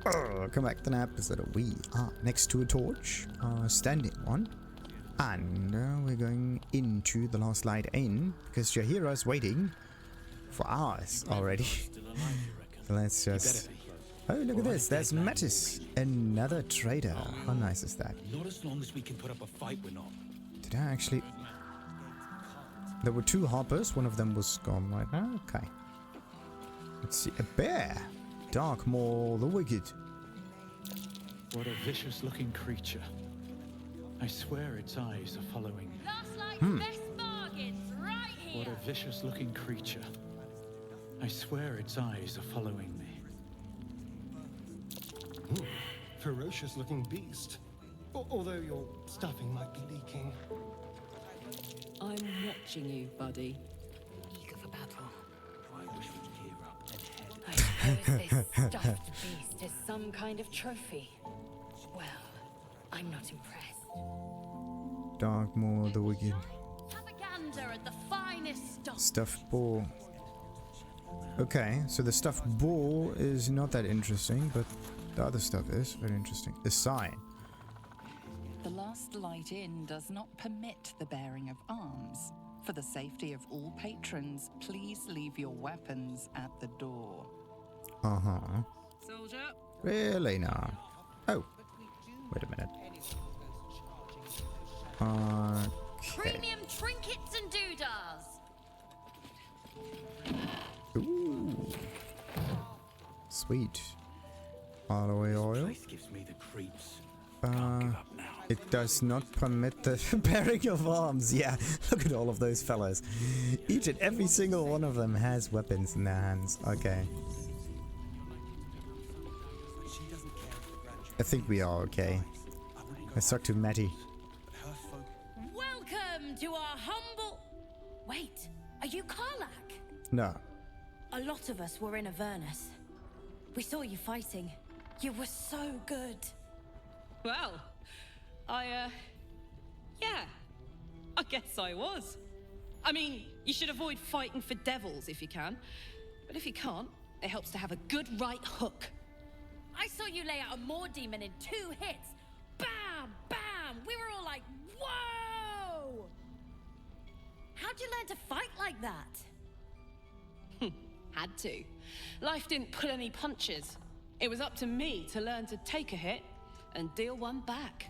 Welcome back to an episode. We are next to a torch, standing one, and we're going into the Last Light Inn because Jaheira is waiting for hours already. So let's just. Oh, look at this! There's Mattis, another trader. How nice is that? Not as long as we can put up a fight, we're not. Did I actually? There were two hoppers. One of them was gone right now. Okay. Let's see. A bear. Darkmaw the Wicked. What a vicious-looking creature. I swear its eyes are following me. Last Light's best bargains, right here. What a vicious-looking creature. I swear its eyes are following me. Ferocious-looking beast. Although your stuffing might be leaking. I'm watching you, buddy. Eager for battle. I wish we'd gear up and head. I suppose this stuffed beast is some kind of trophy. Well, I'm not impressed. Darkmaw the Wicked. Have a gander at the finest stuff. Stuffed bull. Okay, so the stuffed bull is not that interesting, but the other stuff is very interesting. A sign. The Last Light Inn does not permit the bearing of arms. For the safety of all patrons, please leave your weapons at the door. Uh-huh. Soldier. Really now? Oh. Wait a minute. Okay. Premium trinkets and doodahs. Ooh. Sweet. Aloe oil. Place gives me the creeps. Can't give up now. It does not permit the bearing of arms. Yeah, look at all of those fellas. Each and every single one of them has weapons in their hands. Okay. I think we are okay. Let's talk to Matty. Welcome to our humble... Wait, are you Karlach? No. A lot of us were in Avernus. We saw you fighting. You were so good. Well, yeah, I guess I was. I mean, you should avoid fighting for devils if you can. But if you can't, it helps to have a good right hook. I saw you lay out a Moor demon in 2 hits. Bam, bam! We were all like, whoa! How'd you learn to fight like that? Had to. Life didn't pull any punches. It was up to me to learn to take a hit and deal one back.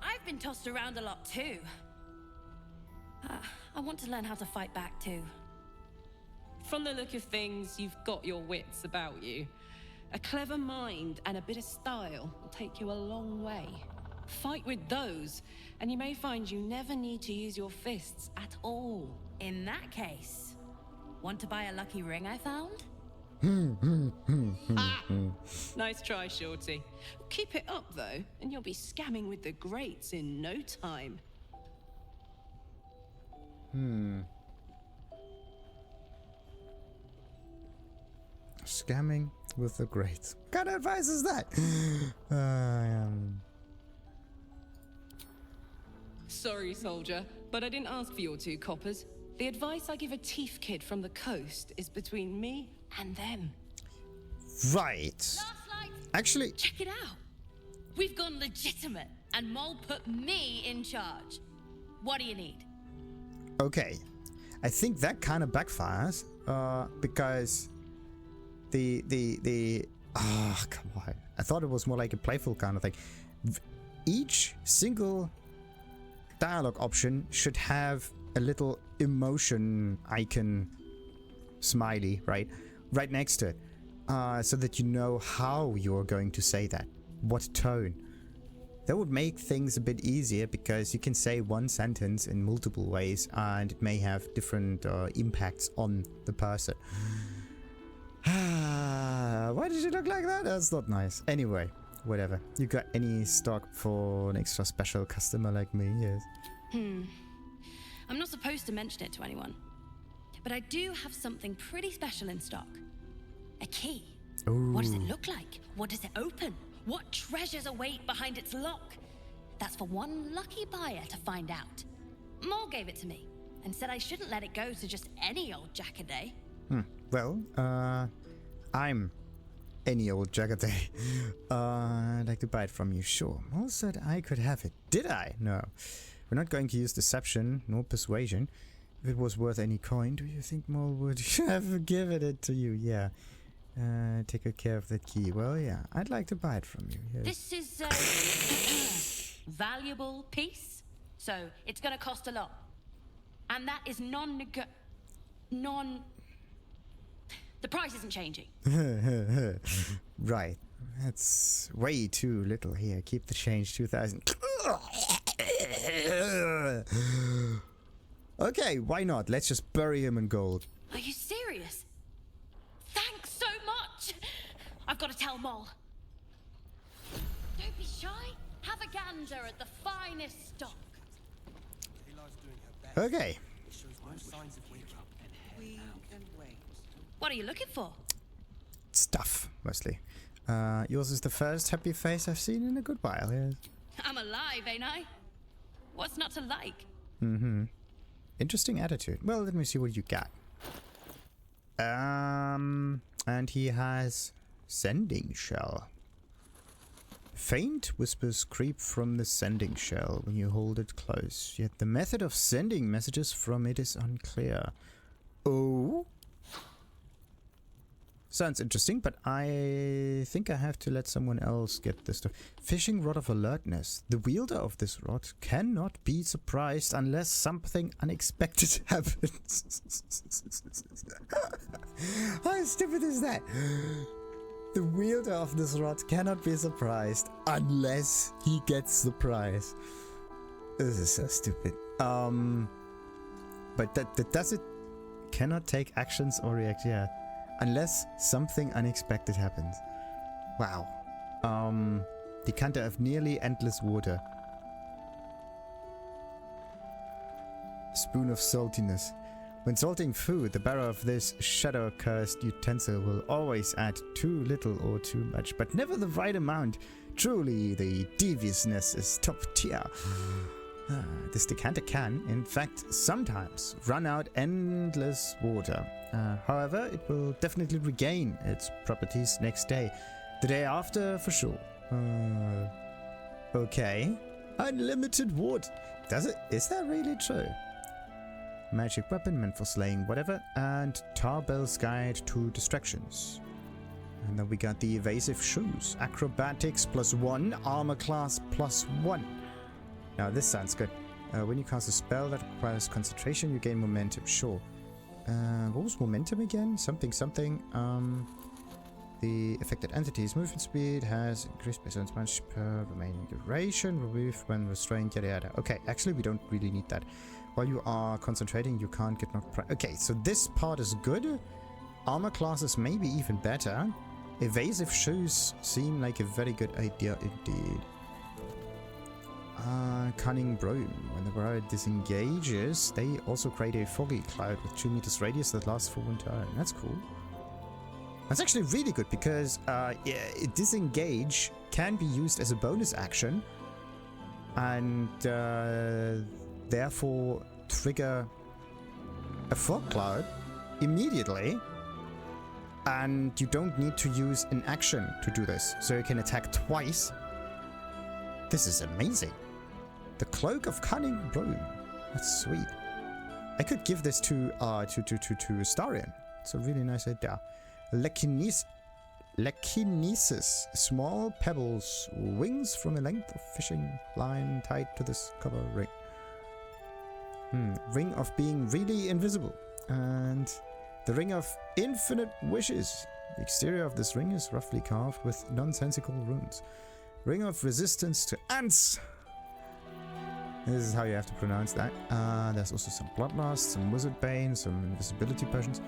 I've been tossed around a lot too. I want to learn how to fight back too. From the look of things, you've got your wits about you. A clever mind and a bit of style will take you a long way. Fight with those, and you may find you never need to use your fists at all. In that case, want to buy a lucky ring I found? Nice try, Shorty. Keep it up, though, and you'll be scamming with the greats in no time. Scamming with the greats. What kind of advice is that? Sorry, soldier, but I didn't ask for your 2 coppers. The advice I give a thief kid from the coast is between me and them. Right. Last Light, Actually, check it out. We've gone legitimate, and Mole put me in charge. What do you need? okay. I think that kind of backfires, because come on. I thought it was more like a playful kind of thing. Each single dialogue option should have a little emotion icon smiley, right next to it, so that you know how you're going to say that, what tone. That would make things a bit easier because you can say one sentence in multiple ways and it may have different impacts on the person. Why did you look like that? That's not nice. Anyway, whatever. You got any stock for an extra special customer like me? Yes. I'm not supposed to mention it to anyone, but I do have something pretty special in stock. A key. Ooh. What does it look like? What does it open? What treasures await behind its lock? That's for one lucky buyer to find out. Mole gave it to me and said I shouldn't let it go to just any old jackaday. Well, I'm any old Jagate. I'd like to buy it from you, sure. Mole said I could have it. Did I? No. We're not going to use deception nor persuasion. If it was worth any coin, do you think Mole would have given it to you? Yeah. Take good care of that key. Well, yeah. I'd like to buy it from you. Yes. This is a valuable piece, so it's going to cost a lot. And that is the price isn't changing. Right. That's way too little here. Keep the change, 2,000. Okay, why not? Let's just bury him in gold. Are you serious? Thanks so much. I've got to tell Mole. Don't be shy. Have a gander at the finest stock. Okay. What are you looking for? Stuff, mostly. Yours is the first happy face I've seen in a good while. Yes. I'm alive, ain't I? What's not to like? Mm-hmm. Interesting attitude. Well, let me see what you got. And he has Sending Shell. Faint whispers creep from the sending shell when you hold it close, yet the method of sending messages from it is unclear. Oh? Sounds interesting, but I think I have to let someone else get this stuff. Fishing Rod of Alertness. The wielder of this rod cannot be surprised unless something unexpected happens. How stupid is that? The wielder of this rod cannot be surprised unless he gets the prize. This is so stupid. But that does it cannot take actions or react, yeah. Unless something unexpected happens. Wow. Decanter of nearly endless water. Spoon of saltiness. When salting food, the bearer of this shadow-cursed utensil will always add too little or too much, but never the right amount. Truly, the deviousness is top tier. This decanter can, in fact, sometimes run out endless water. However, it will definitely regain its properties next day. The day after, for sure. Okay. Unlimited water. Does it? Is that really true? Magic weapon meant for slaying whatever, and Tarbell's Guide to Distractions. And then we got the evasive shoes. Acrobatics +1, armor class +1. Now this sounds good. When you cast a spell that requires concentration, you gain momentum. Sure. What was momentum again? Something. The affected entity's movement speed has increased by so much per remaining duration. Remove when restrained, yada yada. Okay, actually we don't really need that. While you are concentrating, you can't get knocked. Okay, so this part is good. Armor classes maybe even better. Evasive shoes seem like a very good idea indeed. Cunning Brume. When the bearer disengages, they also create a foggy cloud with 2 meters radius that lasts for 1 turn. That's cool. That's actually really good because disengage can be used as a bonus action and therefore trigger a fog cloud immediately, and you don't need to use an action to do this, so you can attack twice. This is amazing. The Cloak of Cunning Brume. That's sweet. I could give this to Starion. It's a really nice idea. Lekinesis. Small pebbles. Wings from a length of fishing line tied to this cover ring. Ring of being really invisible. And the Ring of Infinite Wishes. The exterior of this ring is roughly carved with nonsensical runes. Ring of Resistance to Ants. This is how you have to pronounce that. There's also some Bloodlust, some Wizard Bane, some Invisibility Potions.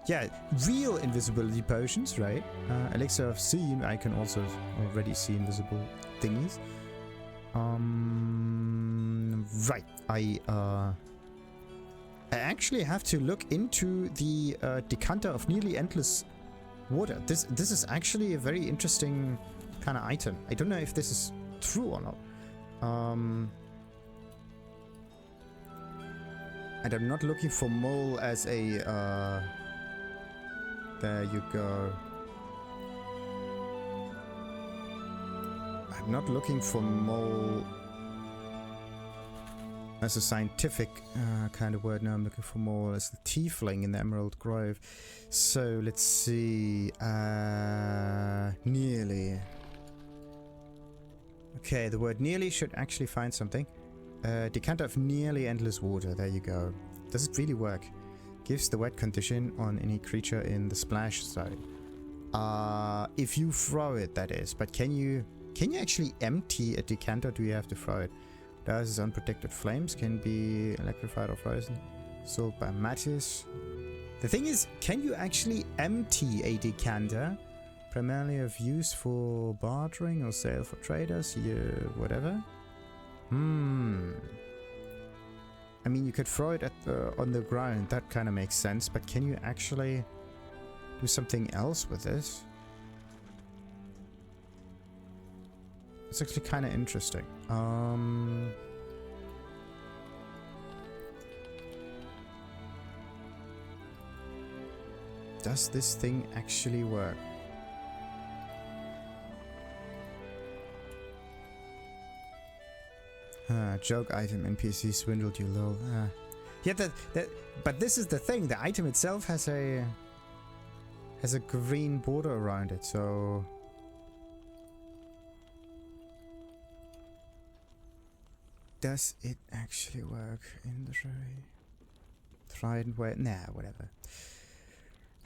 Yeah, real Invisibility Potions, right? Elixir of Seeing, I can also already see invisible thingies. Right, I actually have to look into the Decanter of Nearly Endless Water. This is actually a very interesting kind of item. I don't know if this is true or not. And I'm not looking for Mole as a there you go. not looking for mole as a scientific kind of word. No, I'm looking for mole as the tiefling in the Emerald Grove. So let's see. Nearly. Okay, the word nearly should actually find something. Decanter of nearly endless water. There you go. Does it really work? Gives the wet condition on any creature in the splash zone. If you throw it, that is. But can you actually empty a decanter? Do you have to throw it? Does unprotected flames can be electrified or frozen? Sold by Mattis. The thing is, can you actually empty a decanter? Primarily of use for bartering or sale for traders, whatever. I mean, you could throw it at on the ground. That kind of makes sense. But can you actually do something else with this? It's actually kind of interesting. Does this thing actually work? Joke item NPC swindled you, lol. Yeah, but this is the thing. The item itself has a green border around it, so does it actually work in the Trident way? Nah, whatever.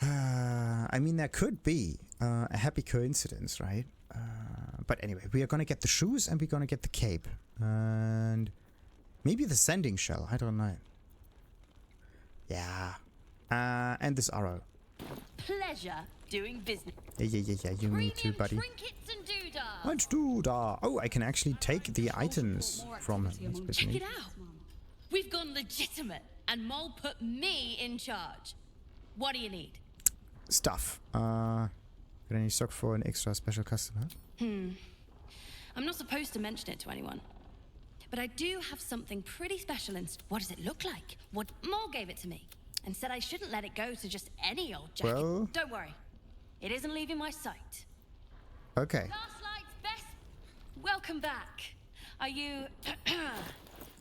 I mean, there could be a happy coincidence, right? But anyway, we are gonna get the shoes and we're gonna get the cape. And maybe the sending shell, I don't know. Yeah. And this arrow. Pleasure doing business. Yeah, you me too, buddy. Trinkets and doodah. And doodah. Oh, I can actually take the items from him. Check it out. We've gone legitimate, and Mole put me in charge. What do you need? Stuff. Got any stock for an extra special customer? I'm not supposed to mention it to anyone. But I do have something pretty special in... What does it look like? What Mole gave it to me and said I shouldn't let it go to just any old jacket. Well... Don't worry. It isn't leaving my sight. Okay. Last Light's best... Welcome back. Are you...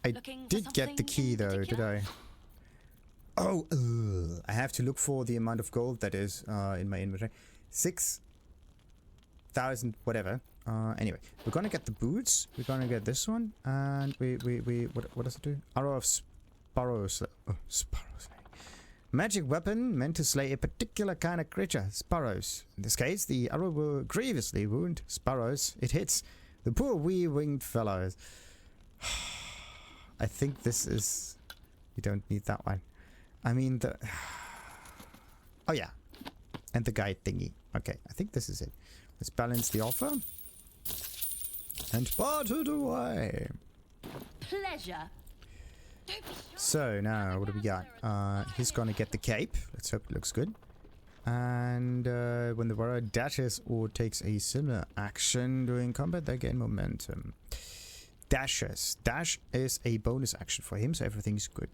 I did get the key though, did I? Oh, I have to look for the amount of gold that is in my inventory. 6,000 whatever. Anyway, we're gonna get the boots. We're gonna get this one, and what does it do? Arrow of Sparrows. Oh, Sparrows. Magic weapon meant to slay a particular kind of creature, Sparrows. In this case, the arrow will grievously wound Sparrows. It hits the poor wee winged fellows. I think this is... You don't need that one. I mean the... Oh yeah. And the guide thingy. Okay, I think this is it. Let's balance the offer. And bartered away. Pleasure. So now, what do we got? He's gonna get the cape. Let's hope it looks good. And when the warrior dashes or takes a similar action during combat, they gain momentum. Dashes. Dash is a bonus action for him, so everything's good.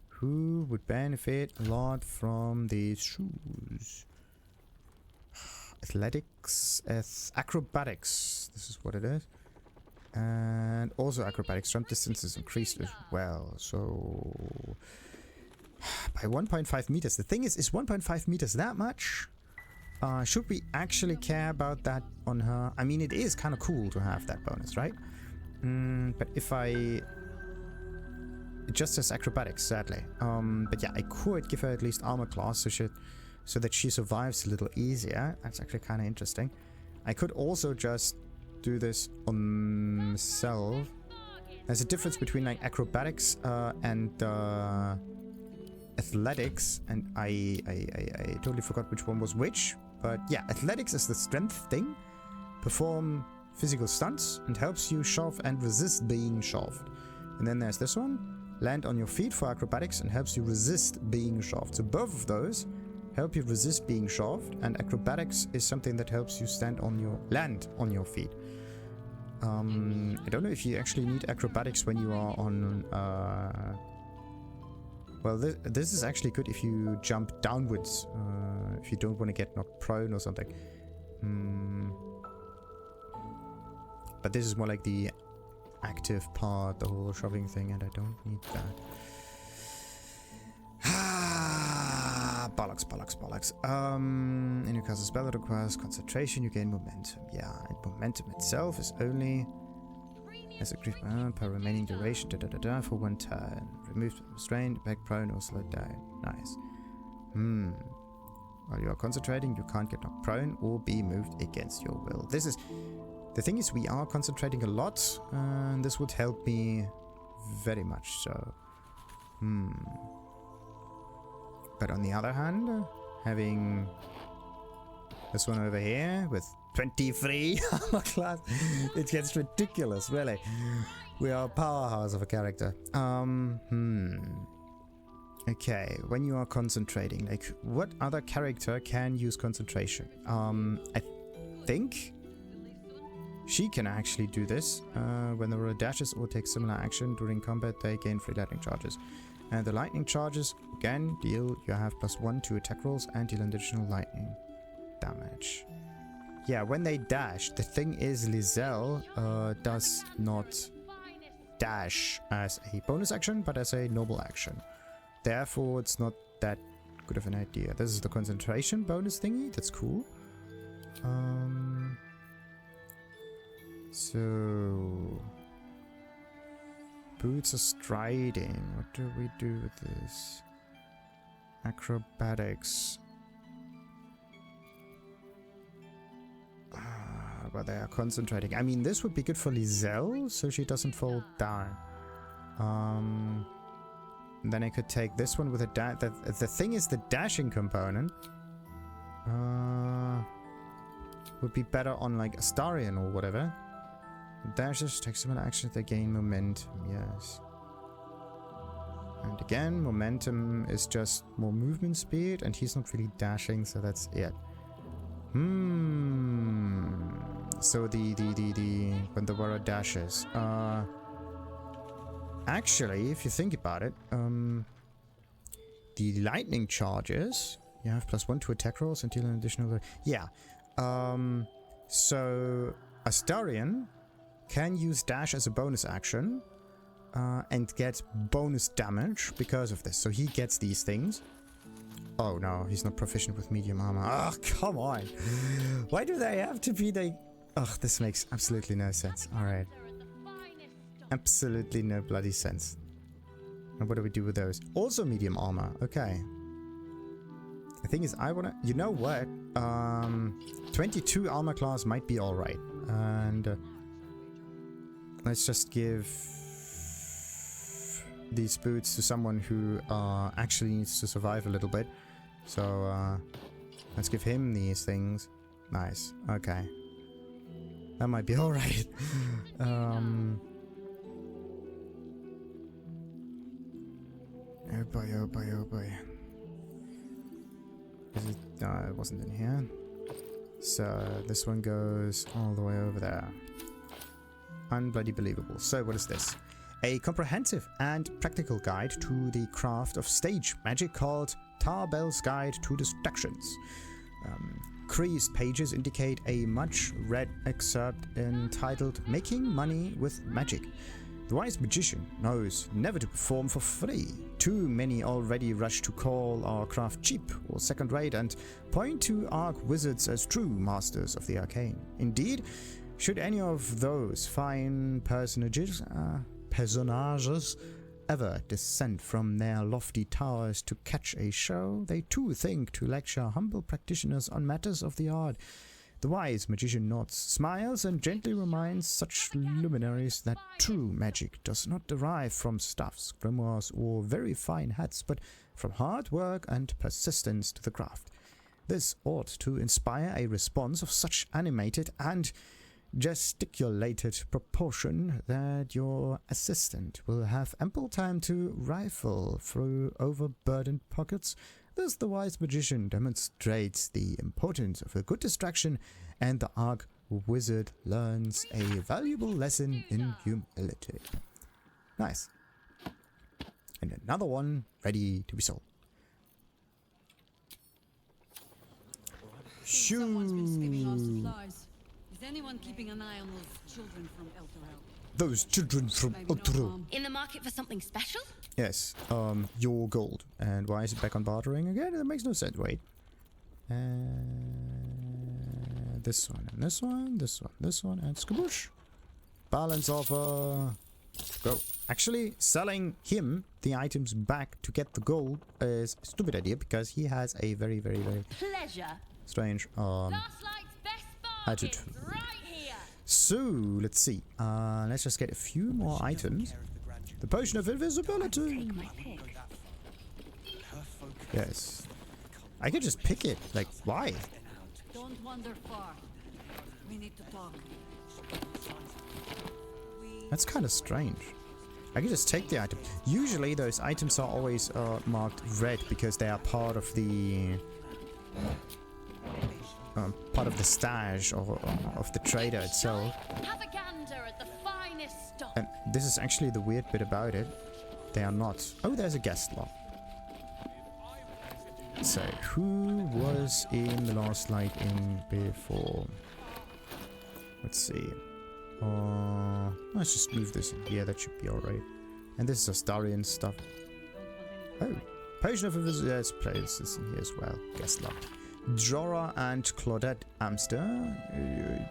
Who would benefit a lot from these shoes? Athletics, acrobatics. This is what it is. And also acrobatics. Jump distance is increased as well. So by 1.5 meters. The thing is 1.5 meters that much? Should we actually care about that on her? I mean, it is kind of cool to have that bonus, right? But if I... It just says acrobatics, sadly. But yeah, I could give her at least armor class so that she survives a little easier. That's actually kind of interesting. I could also just do this on myself. There's a difference between like acrobatics and athletics, and I totally forgot which one was which. But yeah, athletics is the strength thing. Perform physical stunts and helps you shove and resist being shoved. And then there's this one. Land on your feet for acrobatics and helps you resist being shoved. So both of those help you resist being shoved, and acrobatics is something that helps you land on your feet. I don't know if you actually need acrobatics when you are on... Well, this is actually good if you jump downwards, if you don't want to get knocked prone or something. But this is more like the active part, the whole shoving thing, and I don't need that. Bollocks. In your cast a spell that requires concentration, you gain momentum. Yeah, and momentum itself is only as a grief per remaining duration, for 1 turn. Remove restraint, back prone, or slowed down. Nice. While you are concentrating, you can't get knocked prone or be moved against your will. This is... The thing is, we are concentrating a lot, and this would help me very much so. But on the other hand, having this one over here with 23 armor class, it gets ridiculous, really. We are a powerhouse of a character. Okay, when you are concentrating, like, what other character can use concentration? I think she can actually do this. When the roller dashes or takes similar action during combat, they gain free lightning charges. And the lightning charges, again, you have +1 to attack rolls and deal additional lightning damage. Yeah, when they dash, the thing is Lizelle does not dash as a bonus action, but as a normal action. Therefore, it's not that good of an idea. This is the concentration bonus thingy. That's cool. So... Boots of striding. What do we do with this? Acrobatics. But they are concentrating. I mean, this would be good for Lizelle, so she doesn't fall down. Then I could take this one with a dash. The thing is, the dashing component would be better on like Astarion or whatever. Dashes take similar actions, they gain momentum, yes. And again, momentum is just more movement speed, and he's not really dashing, so that's it. So when the warrior dashes, actually, if you think about it, the lightning charges, you have +1 to attack rolls and deal an additional... Yeah. So Astarion can use dash as a bonus action and get bonus damage because of this. So he gets these things. Oh no, he's not proficient with medium armor. Oh, come on. Why do they have to be the... Ugh, this makes absolutely no sense. Alright. Absolutely no bloody sense. And what do we do with those? Also medium armor. Okay. The thing is, I wanna... You know what? 22 armor class might be alright. And... let's just give these boots to someone who actually needs to survive a little bit. So let's give him these things. Nice. Okay. That might be alright. Oh boy, oh boy, oh boy. Is it, it wasn't in here. So this one goes all the way over there. Unbloody believable. So what is this? A comprehensive and practical guide to the craft of stage magic called Tarbell's Guide to Distractions. Creased pages indicate a much read excerpt entitled Making Money with Magic. The wise magician knows never to perform for free. Too many already rush to call our craft cheap or second rate and point to arc wizards as true masters of the arcane. Indeed, should any of those fine personages ever descend from their lofty towers to catch a show, they too think to lecture humble practitioners on matters of the art. The wise magician nods, smiles, and gently reminds such luminaries that true magic does not derive from stuffs, grimoires, or very fine hats, but from hard work and persistence to the craft. This ought to inspire a response of such animated and gesticulated proportion that your assistant will have ample time to rifle through overburdened pockets. Thus the wise magician demonstrates the importance of a good distraction, and the arc wizard learns a valuable lesson in humility. Nice. And another one ready to be sold. Someone's been skipping our Shoo. supplies. Is anyone keeping an eye on those children from Elturel? Those children from Maybe no Otro. harm. In the market for something special? Yes, your gold. And why is it back on bartering again? That makes no sense. Wait. This one, and this one, this one, this one, and skaboosh. Balance offer. Go. Actually, selling him the items back to get the gold is a stupid idea because he has a very, very, very Pleasure. strange Last Light's best attitude. bargains right here. So, let's see. Let's just get a few more items. The potion of invisibility. My pick. Yes. I could just pick it. Like, why? Don't wander far. We need to talk. That's kind of strange. I could just take the item. Usually those items are always marked red because they are part of the stash or of the trader itself. Have a gander at the finest stock. And this is actually the weird bit about it. They are not. Oh, there's a guest log. So, who was in the last light in before? Let's see. Let's just move this in here. That should be alright. And this is Astarian stuff. Oh, Potion of Invisibility. Let's place this in here as well. Guest log. Jorah and Claudette Amster,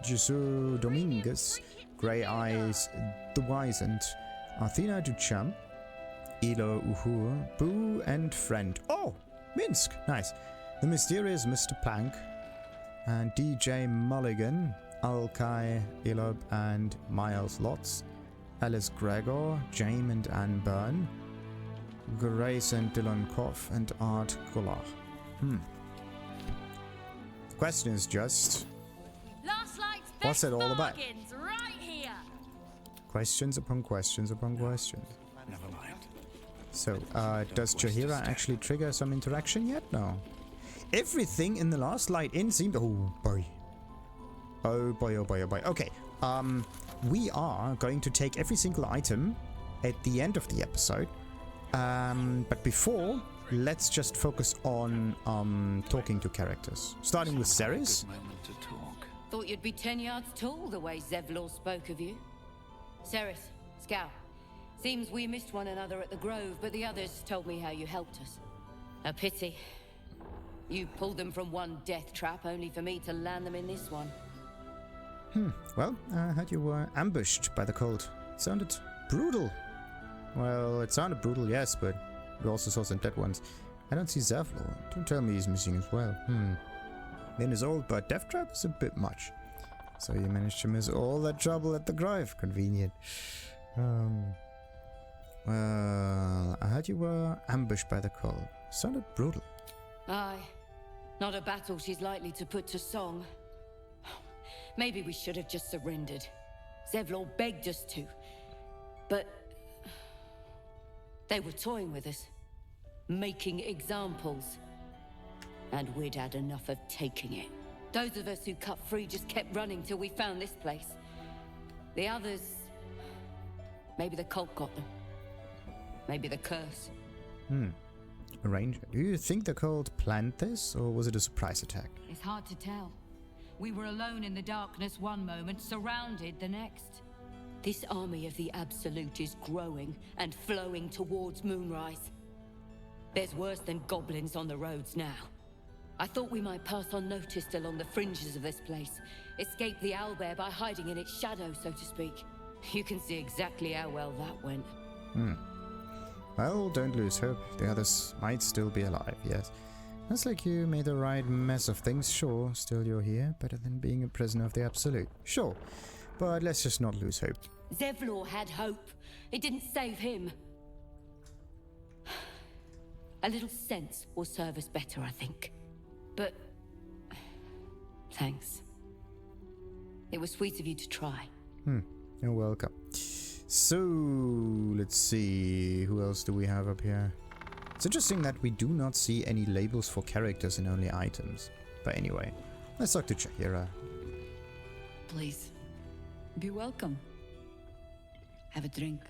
Jesus Dominguez, Grey Eyes the Wizened, Athena Duchamp, Elo Uhur, Boo and Friend. Oh, Minsk, nice. The Mysterious Mr. Plank, and DJ Mulligan, Alkai, Elob and Miles Lotz, Alice Gregor, Jaime and Anne Byrne, Grace and Dylan Koff, and Art Golar. The question is just, Last Light's what's best it all about? bargains right here. Questions upon questions upon questions. Never mind. So, does Jaheira actually trigger some interaction yet? No. Everything in the last light in seemed... Oh boy. Oh boy, oh boy, oh boy. Okay, we are going to take every single item at the end of the episode. But before, let's just focus on talking to characters. Starting with Cerys. Moment to talk. Thought you'd be 10 yards tall the way Zevlor spoke of you. Cerys, Scout. Seems we missed one another at the Grove, but the others told me how you helped us. A pity. You pulled them from one death trap, only for me to land them in this one. Well, I heard you were ambushed by the cult. It sounded brutal. Well, it sounded brutal, yes, but we also saw some dead ones. I don't see Zevlor. Don't tell me he's missing as well. Then his old but death trap is a bit much. So you managed to miss all that trouble at the Grove. Convenient. Well, I heard you were ambushed by the cult. Sounded brutal. Aye. Not a battle she's likely to put to song. Maybe we should have just surrendered. Zevlor begged us to. But... they were toying with us. Making examples. And we'd had enough of taking it. Those of us who cut free just kept running till we found this place. The others... maybe the cult got them. Maybe the curse. Arrange. Do you think the cult planned this, or was it a surprise attack? It's hard to tell. We were alone in the darkness one moment, surrounded the next. This army of the Absolute is growing and flowing towards Moonrise. There's worse than goblins on the roads now. I thought we might pass unnoticed along the fringes of this place, escape the owlbear by hiding in its shadow, so to speak. You can see exactly how well that went. Well, don't lose hope. The others might still be alive, yes. Looks like you made the right mess of things, sure. Still you're here, better than being a prisoner of the Absolute. Sure, but let's just not lose hope. Zevlor had hope. It didn't save him. A little sense will serve us better, I think. But... thanks. It was sweet of you to try. You're welcome. So, let's see. Who else do we have up here? It's interesting that we do not see any labels for characters and only items. But anyway, let's talk to Jaheira. Please, be welcome. Have a drink.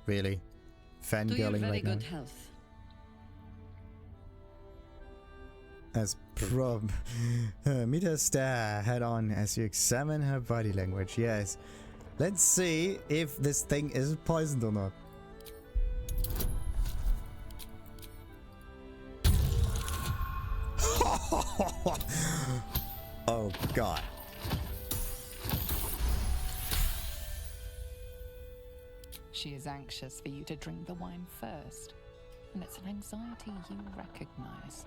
Really? fangirling very right now. good health. As Brume meet her stare head on as you examine her body language. Yes. Let's see if this thing is poisoned or not. Oh god. She is anxious for you to drink the wine first, and it's an anxiety you recognize.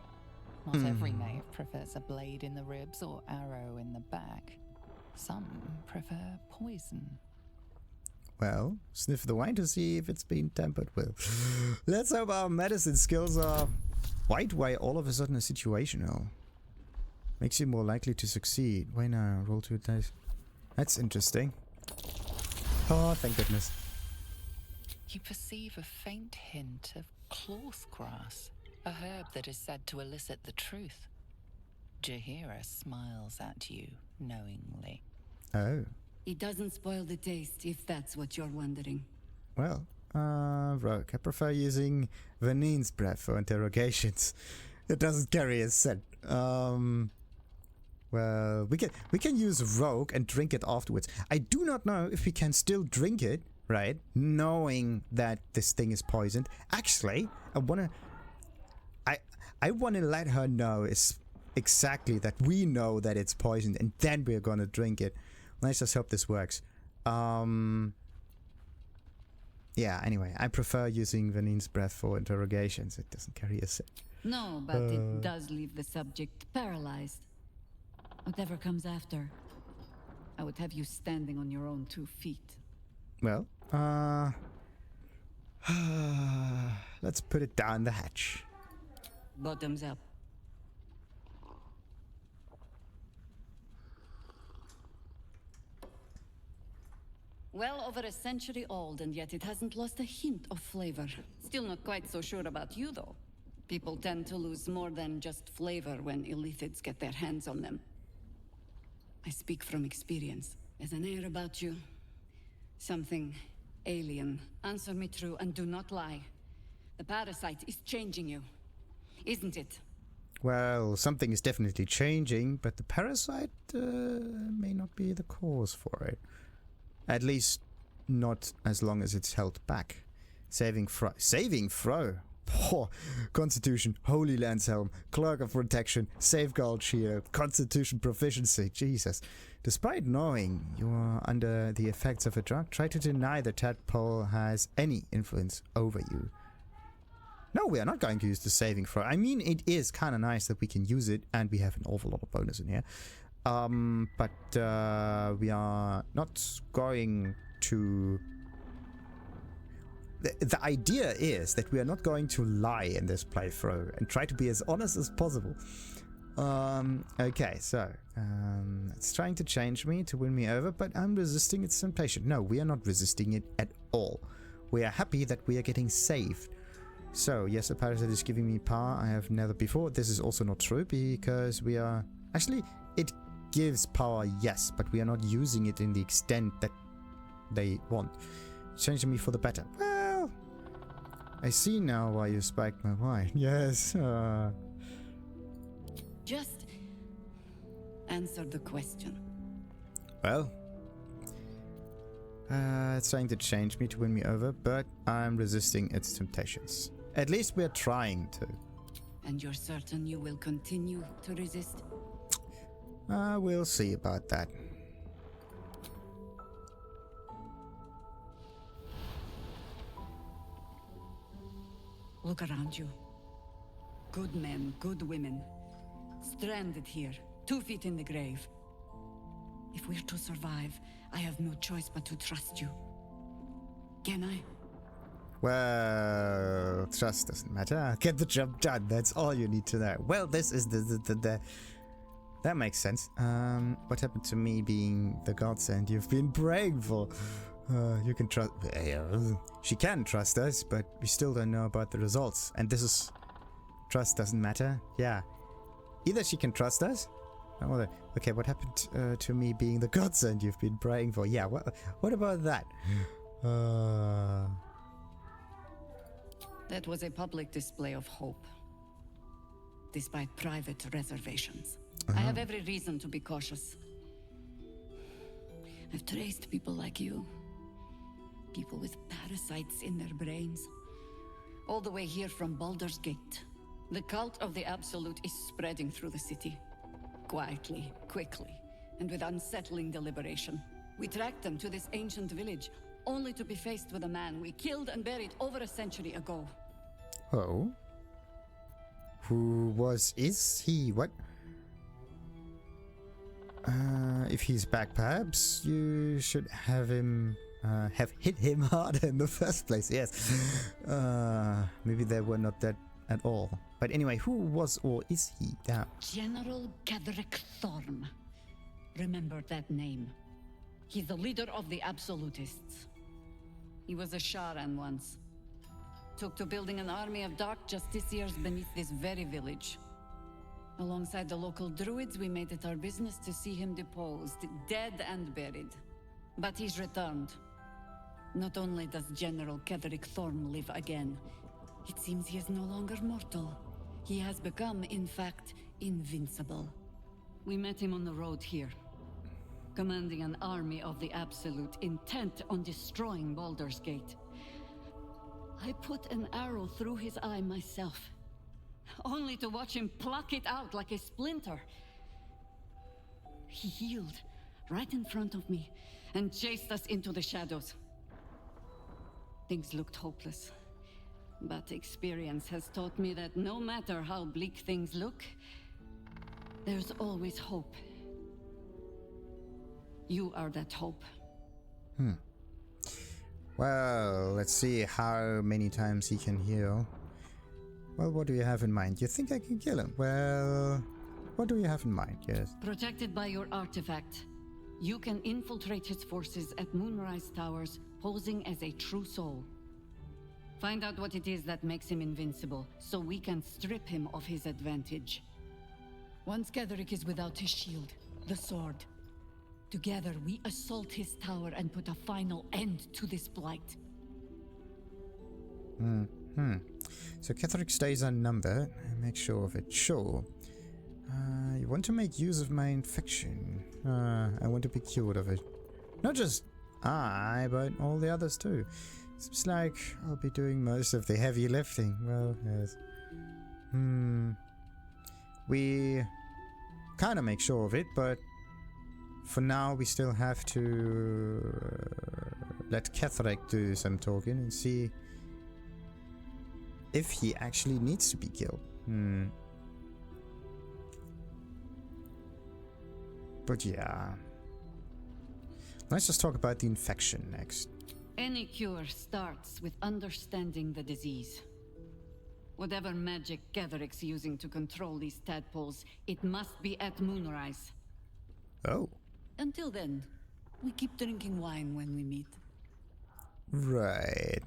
Not every knave prefers a blade in the ribs or arrow in the back. Some prefer poison. Well, sniff the wine to see if it's been tampered with. Let's hope our medicine skills are... Why all of a sudden a situational? Makes you more likely to succeed. Why now? Roll 2 dice. That's interesting. Oh, thank goodness. You perceive a faint hint of cloth grass, a herb that is said to elicit the truth. Jaheira smiles at you knowingly. Oh. It doesn't spoil the taste, if that's what you're wondering. Well, Rogue, I prefer using Vanine's breath for interrogations. It doesn't carry a scent. Well, we can use Rogue and drink it afterwards. I do not know if we can still drink it, right? Knowing that this thing is poisoned. Actually, I wanna let her know exactly that we know that it's poisoned, and then we're gonna drink it. Let's just hope this works. Yeah, anyway, I prefer using Vanine's breath for interrogations. It doesn't carry a scent. No, but it does leave the subject paralyzed. Whatever comes after, I would have you standing on your own 2 feet. Well, let's put it down the hatch. Bottoms up. Well over a century old, and yet it hasn't lost a hint of flavor. Still not quite so sure about you, though. People tend to lose more than just flavor when illithids get their hands on them. I speak from experience. There's an air about you. Something alien. Answer me true and do not lie. The parasite is changing you, isn't it? Well, something is definitely changing, but the parasite may not be the cause for it. At least, not as long as it's held back. Saving throw. Oh, Constitution, Holy Lance Helm, Cloak of Protection, Safeguard Shield, Constitution Proficiency. Jesus. Despite knowing you are under the effects of a drug, try to deny that tadpole has any influence over you. No, we are not going to use the saving throw. I mean, it is kind of nice that we can use it, and we have an awful lot of bonus in here. But we are not going to... The idea is that we are not going to lie in this playthrough and try to be as honest as possible. Okay, so it's trying to change me to win me over, but I'm resisting its temptation. No, we are not resisting it at all. We are happy that we are getting saved. So, yes, the parasite is giving me power I have never before. This is also not true because we are... Actually, it gives power, yes, but we are not using it in the extent that they want. Changing me for the better. Well, I see now why you spiked my wine. Yes. Just answer the question. Well, it's trying to change me to win me over, but I'm resisting its temptations. At least we're trying to. And you're certain you will continue to resist? We'll see about that. Look around you. Good men, good women. Stranded here, 2 feet in the grave. If we're to survive, I have no choice but to trust you. Can I? Well, trust doesn't matter. Get the job done. That's all you need to know. Well, this is the that makes sense. What happened to me being the godsend you've been praying for? You can trust... She can trust us, but we still don't know about the results. And this is... Trust doesn't matter. Yeah. Either she can trust us... Okay, what happened to me being the godsend you've been praying for? Yeah, what about that? That was a public display of hope, despite private reservations. I have every reason to be cautious. I've traced people like you. People with parasites in their brains. All the way here from Baldur's Gate. The cult of the Absolute is spreading through the city. Quietly, quickly, and with unsettling deliberation. We tracked them to this ancient village, only to be faced with a man we killed and buried over a century ago. Oh? Is he? What? If he's back, perhaps you should have him, have hit him harder in the first place, yes. Maybe they were not that at all. But anyway, who was or is he now? General Ketheric Thorm. Remember that name. He's the leader of the Absolutists. He was a Sharan once. Took to building an army of dark justiciars beneath this very village. Alongside the local druids, we made it our business to see him deposed, dead and buried. But he's returned. Not only does General Ketheric Thorm live again, it seems he is no longer mortal. He has become, in fact, invincible. We met him on the road here, commanding an army of the Absolute, intent on destroying Baldur's Gate. I put an arrow through his eye myself, only to watch him pluck it out like a splinter. He healed right in front of me and chased us into the shadows. Things looked hopeless, but experience has taught me that no matter how bleak things look, there's always hope. You are that hope. Well, let's see how many times he can heal. Well, what do you have in mind? You think I can kill him? Well, what do you have in mind? Yes. Protected by your artifact, you can infiltrate his forces at Moonrise Towers, posing as a true soul. Find out what it is that makes him invincible, so we can strip him of his advantage. Once Ketheric is without his shield, the sword, together we assault his tower and put a final end to this blight. So Ketheric stays unnumbered. Make sure of it. Sure. You want to make use of my infection. I want to be cured of it. Not just I, but all the others too. Seems like I'll be doing most of the heavy lifting. Well, yes. We kind of make sure of it, but for now we still have to let Ketheric do some talking and see if he actually needs to be killed. But yeah. Let's just talk about the infection next. Any cure starts with understanding the disease. Whatever magic Ketheric's using to control these tadpoles, it must be at Moonrise. Oh. Until then, we keep drinking wine when we meet. Right.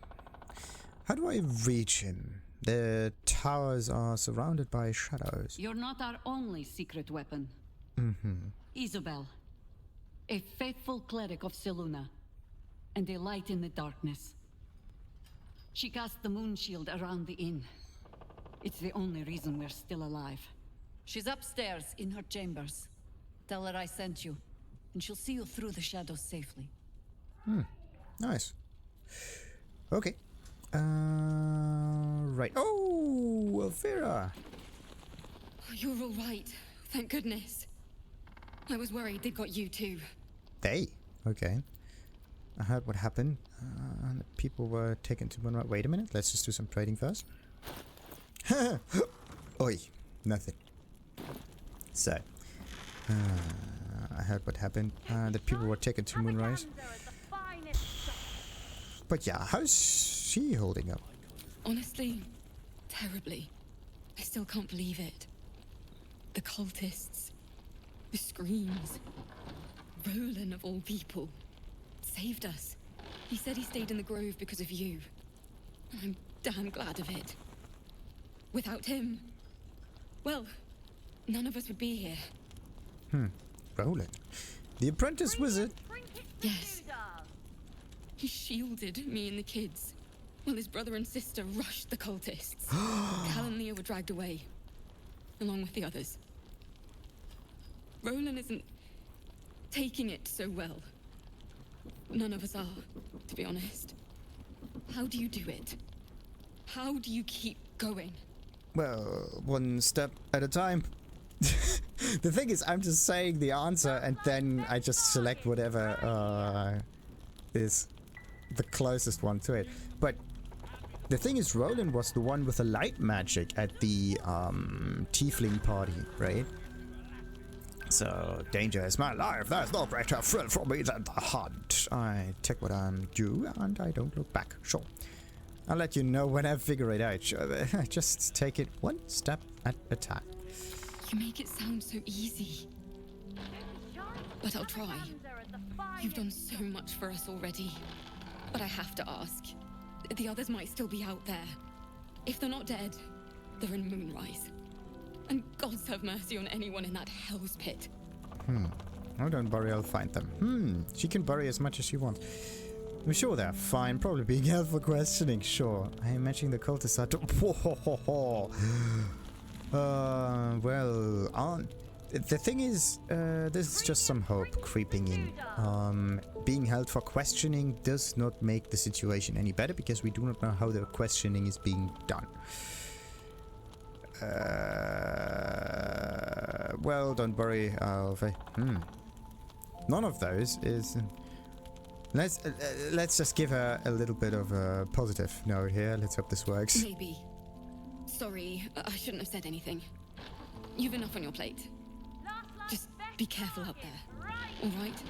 How do I reach him? The towers are surrounded by shadows. You're not our only secret weapon. Isobel, a faithful cleric of Selûne, and a light in the darkness. She cast the moon shield around the inn. It's the only reason we're still alive. She's upstairs in her chambers. Tell her I sent you, and she'll see you through the shadows safely. Nice. Okay. Right. Oh, Alfira. You're all right. Thank goodness. I was worried they'd got you too. They? Okay. I heard what happened. The people were taken to Moonrise. Wait a minute. Let's just do some trading first. Oi. Nothing. So. I heard what happened. That people were taken to Moonrise. But yeah, how's she holding up? Honestly, terribly. I still can't believe it. The cultists, the screams. Rolan, of all people, saved us. He said he stayed in the grove because of you. I'm damn glad of it. Without him, well, none of us would be here. Rolan. The apprentice wizard. Yes. He shielded me and the kids. Well, his brother and sister rushed the cultists. Cal and Leah were dragged away, along with the others. Rolan isn't taking it so well. None of us are, to be honest. How do you do it? How do you keep going? Well, one step at a time. The thing is, I'm just saying the answer and then I just select whatever is the closest one to it. But the thing is, Rolan was the one with the light magic at the tiefling party, right? So, danger is my life. There's no greater thrill for me than the hunt. I take what I'm due and I don't look back. Sure. I'll let you know when I figure it out. Just take it one step at a time. You make it sound so easy. But I'll try. You've done so much for us already. But I have to ask. The others might still be out there. If they're not dead, they're in Moonrise. And gods have mercy on anyone in that hell's pit. Oh, don't worry, I'll find them. She can bury as much as she wants. I'm sure they're fine, probably being held for questioning, sure. I imagine the cultists are well, the thing is, there's just some hope creeping in. Being held for questioning does not make the situation any better because we do not know how the questioning is being done. Well, don't worry, Alfira. None of those is... Let's just give her a little bit of a positive note here. Let's hope this works. Maybe. Sorry, I shouldn't have said anything. You've enough on your plate. Just be careful up there, alright?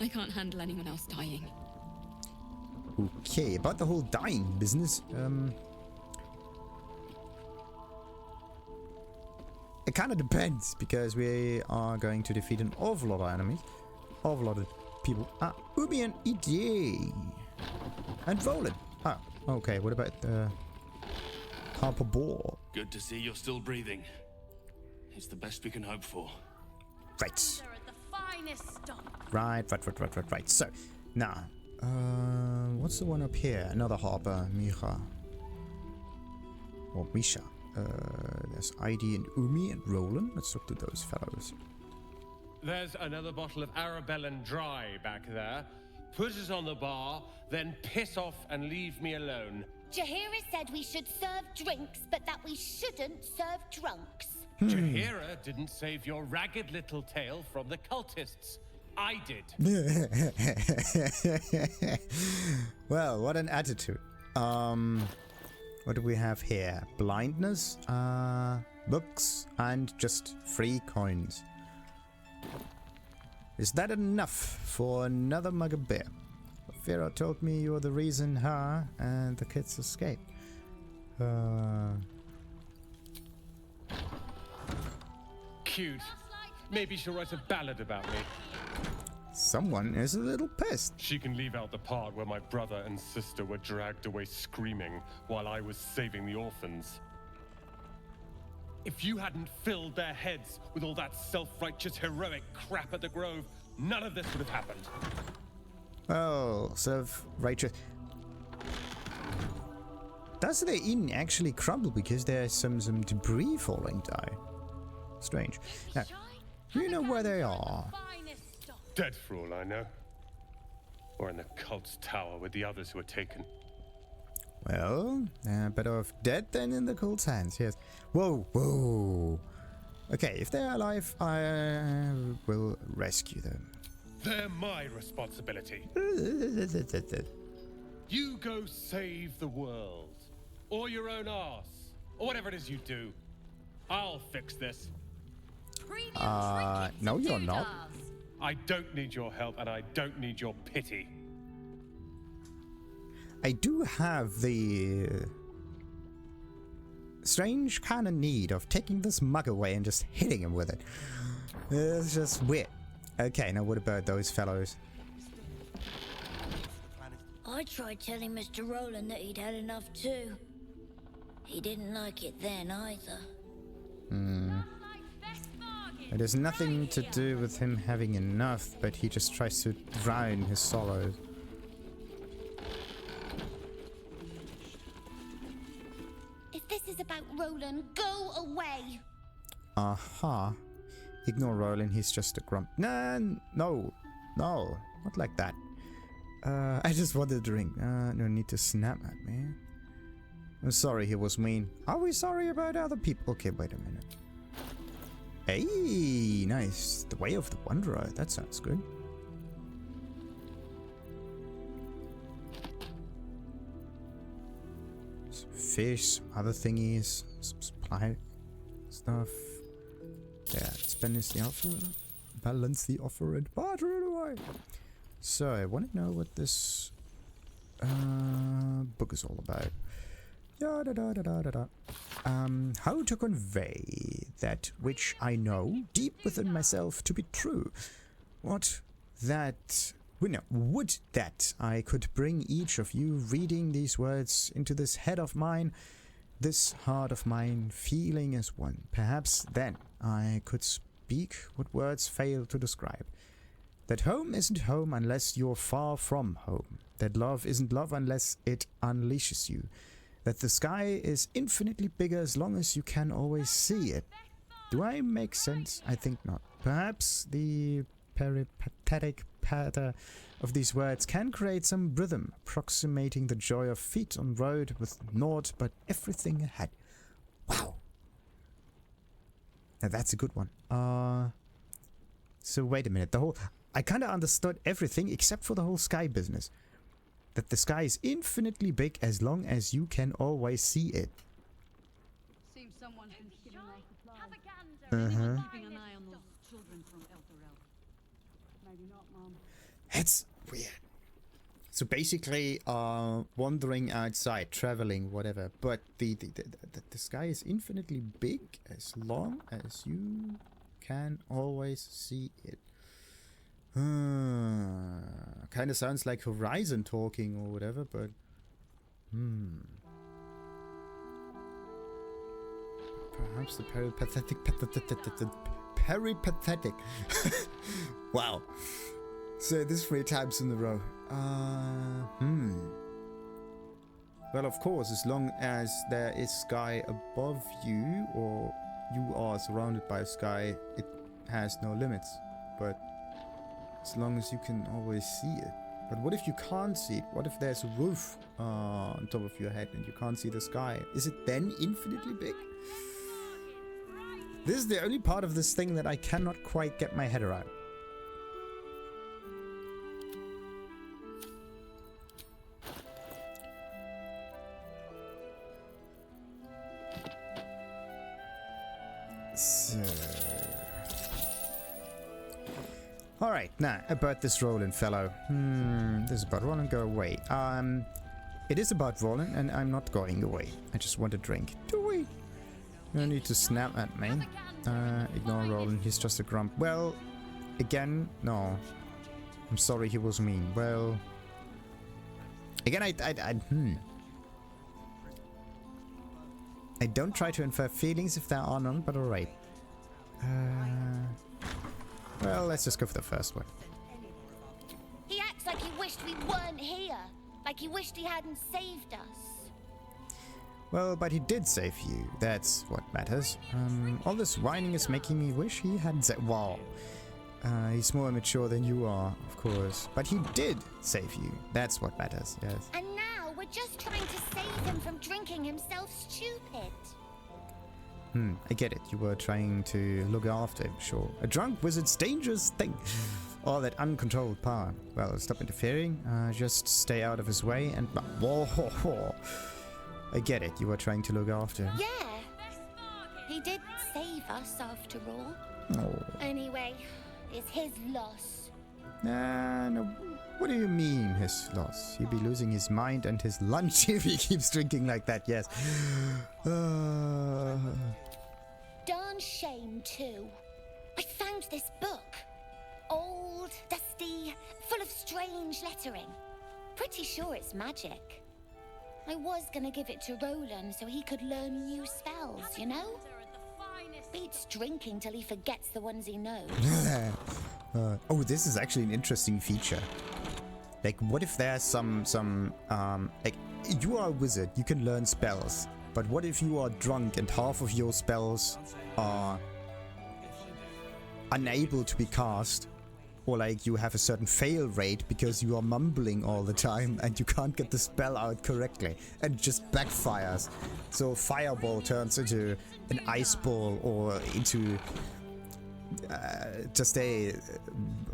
I can't handle anyone else dying. Okay, about the whole dying business, it kind of depends, because we are going to defeat an awful lot of enemies. Awful lot of people. Umi and Ide. And Rolan. Okay, what about the Harper Boar? Good to see you're still breathing. It's the best we can hope for. Right. Right. So, now, what's the one up here? Another Harper, Micha. Or Misha. There's Ide and Umi and Rolan. Let's talk to those fellows. There's another bottle of Arabellan Dry back there. Put it on the bar, then piss off and leave me alone. Jaheira said we should serve drinks, but that we shouldn't serve drunks. Jaheira didn't save your ragged little tail from the cultists. I did. Well, what an attitude. What do we have here? Blindness, books, and just 3 coins. Is that enough for another mug of beer? Alfira told me you're the reason her and the kids escaped. Cute. Maybe she'll write a ballad about me. Someone is a little pissed. She can leave out the part where my brother and sister were dragged away screaming while I was saving the orphans. If you hadn't filled their heads with all that self-righteous heroic crap at the Grove, none of this would have happened. Oh, self-righteous. Does their inn actually crumble because there's some debris falling down? Strange. Now, do you know where they are? Dead for all I know. Or in the cult's tower with the others who were taken. Well, better off dead than in the cult's hands, yes. Whoa. Okay, if they're alive, I will rescue them. They're my responsibility. You go save the world. Or your own arse. Or whatever it is you do. I'll fix this. No, you're not. I don't need your help, and I don't need your pity. I do have the strange kind of need of taking this mug away and just hitting him with it. It's just weird. Okay, now what about those fellows? I tried telling Mr. Rolan that he'd had enough too. He didn't like it then either. It has nothing to do with him having enough, but he just tries to drown his sorrows. about Rolan. Go away. Aha. Ignore Rolan, he's just a grump. Nah, no, not like that. I just wanted a drink. No need to snap at me. I'm sorry he was mean. Are we sorry about other people? Okay, wait a minute. Hey, nice. The Way of the Wanderer. That sounds good. Some fish, some other thingies, some supply stuff. Yeah, balance the offer and barter it away. So, I want to know what this book is all about. How to convey that which I know deep within myself to be true. Would that I could bring each of you reading these words into this head of mine, this heart of mine, feeling as one. Perhaps then I could speak what words fail to describe. That home isn't home unless you're far from home. That love isn't love unless it unleashes you. That the sky is infinitely bigger as long as you can always see it. Do I make sense? I think not. Perhaps the peripatetic patter of these words can create some rhythm, approximating the joy of feet on road with naught but everything ahead. Wow. Now that's a good one. So wait a minute. I kind of understood everything except for the whole sky business. That the sky is infinitely big as long as you can always see it. Seems someone has given us a plan. Keeping an eye on those children from Elturel. Maybe not, Mom. That's weird. So basically, wandering outside, traveling, whatever. But the sky is infinitely big as long as you can always see it. Kind of sounds like Horizon talking or whatever, but perhaps the peripatetic. Wow. Say this 3 times in a row. Well, of course, as long as there is sky above you, or you are surrounded by sky, it has no limits. But as long as you can always see it. But what if you can't see it? What if there's a roof on top of your head and you can't see the sky? Is it then infinitely big? This is the only part of this thing that I cannot quite get my head around. So... Alright, now, about this Rolan fellow. This is about Rolan, go away. It is about Rolan, and I'm not going away. I just want a drink. Do we? No need to snap at me. Ignore Rolan, he's just a grump. Well, again, no. I'm sorry he was mean. Well... Again, I don't try to infer feelings if there are none, but alright. Well, let's just go for the first one. He acts like he wished we weren't here. Like he wished he hadn't saved us. Well, but he did save you. That's what matters. All this whining is making me wish he hadn't said. Wow. He's more immature than you are, of course. But he did save you. That's what matters, yes. And now we're just trying to save him from drinking himself stupid. I get it. You were trying to look after him, sure. A drunk wizard's dangerous thing. All that uncontrolled power. Well, stop interfering. Just stay out of his way and... Whoa. I get it. You were trying to look after him. Yeah. He did save us after all. Oh. Anyway, it's his loss. No. What do you mean, his loss? He'll be losing his mind and his lunch if he keeps drinking like that, yes. Darn shame, too. I found this book. Old, dusty, full of strange lettering. Pretty sure it's magic. I was gonna give it to Rolan so he could learn new spells, you know? Beats drinking till he forgets the ones he knows. Oh, this is actually an interesting feature. Like, what if there's some like, you are a wizard, you can learn spells. But what if you are drunk and half of your spells are unable to be cast? Or like you have a certain fail rate because you are mumbling all the time and you can't get the spell out correctly and it just backfires. So fireball turns into an ice ball or into just a,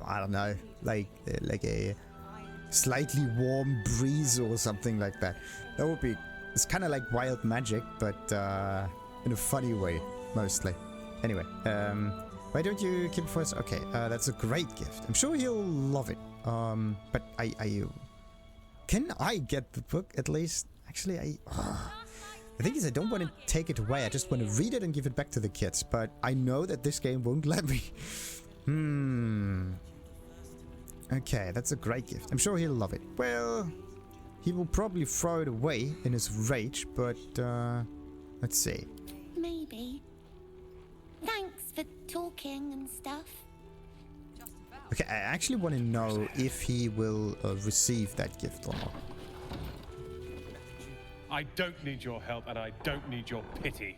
I don't know, like a slightly warm breeze or something like that. That would be, it's kind of like wild magic, but in a funny way, mostly. Anyway, why don't you keep it for us? Okay, that's a great gift. I'm sure he'll love it. But can I get the book at least? Actually, the thing is, I don't want to take it away. I just want to read it and give it back to the kids. But I know that this game won't let me. Okay, that's a great gift. I'm sure he'll love it. Well, he will probably throw it away in his rage, but let's see. Maybe. Thanks for talking and stuff. Okay, I actually want to know if he will receive that gift or not. I don't need your help and I don't need your pity.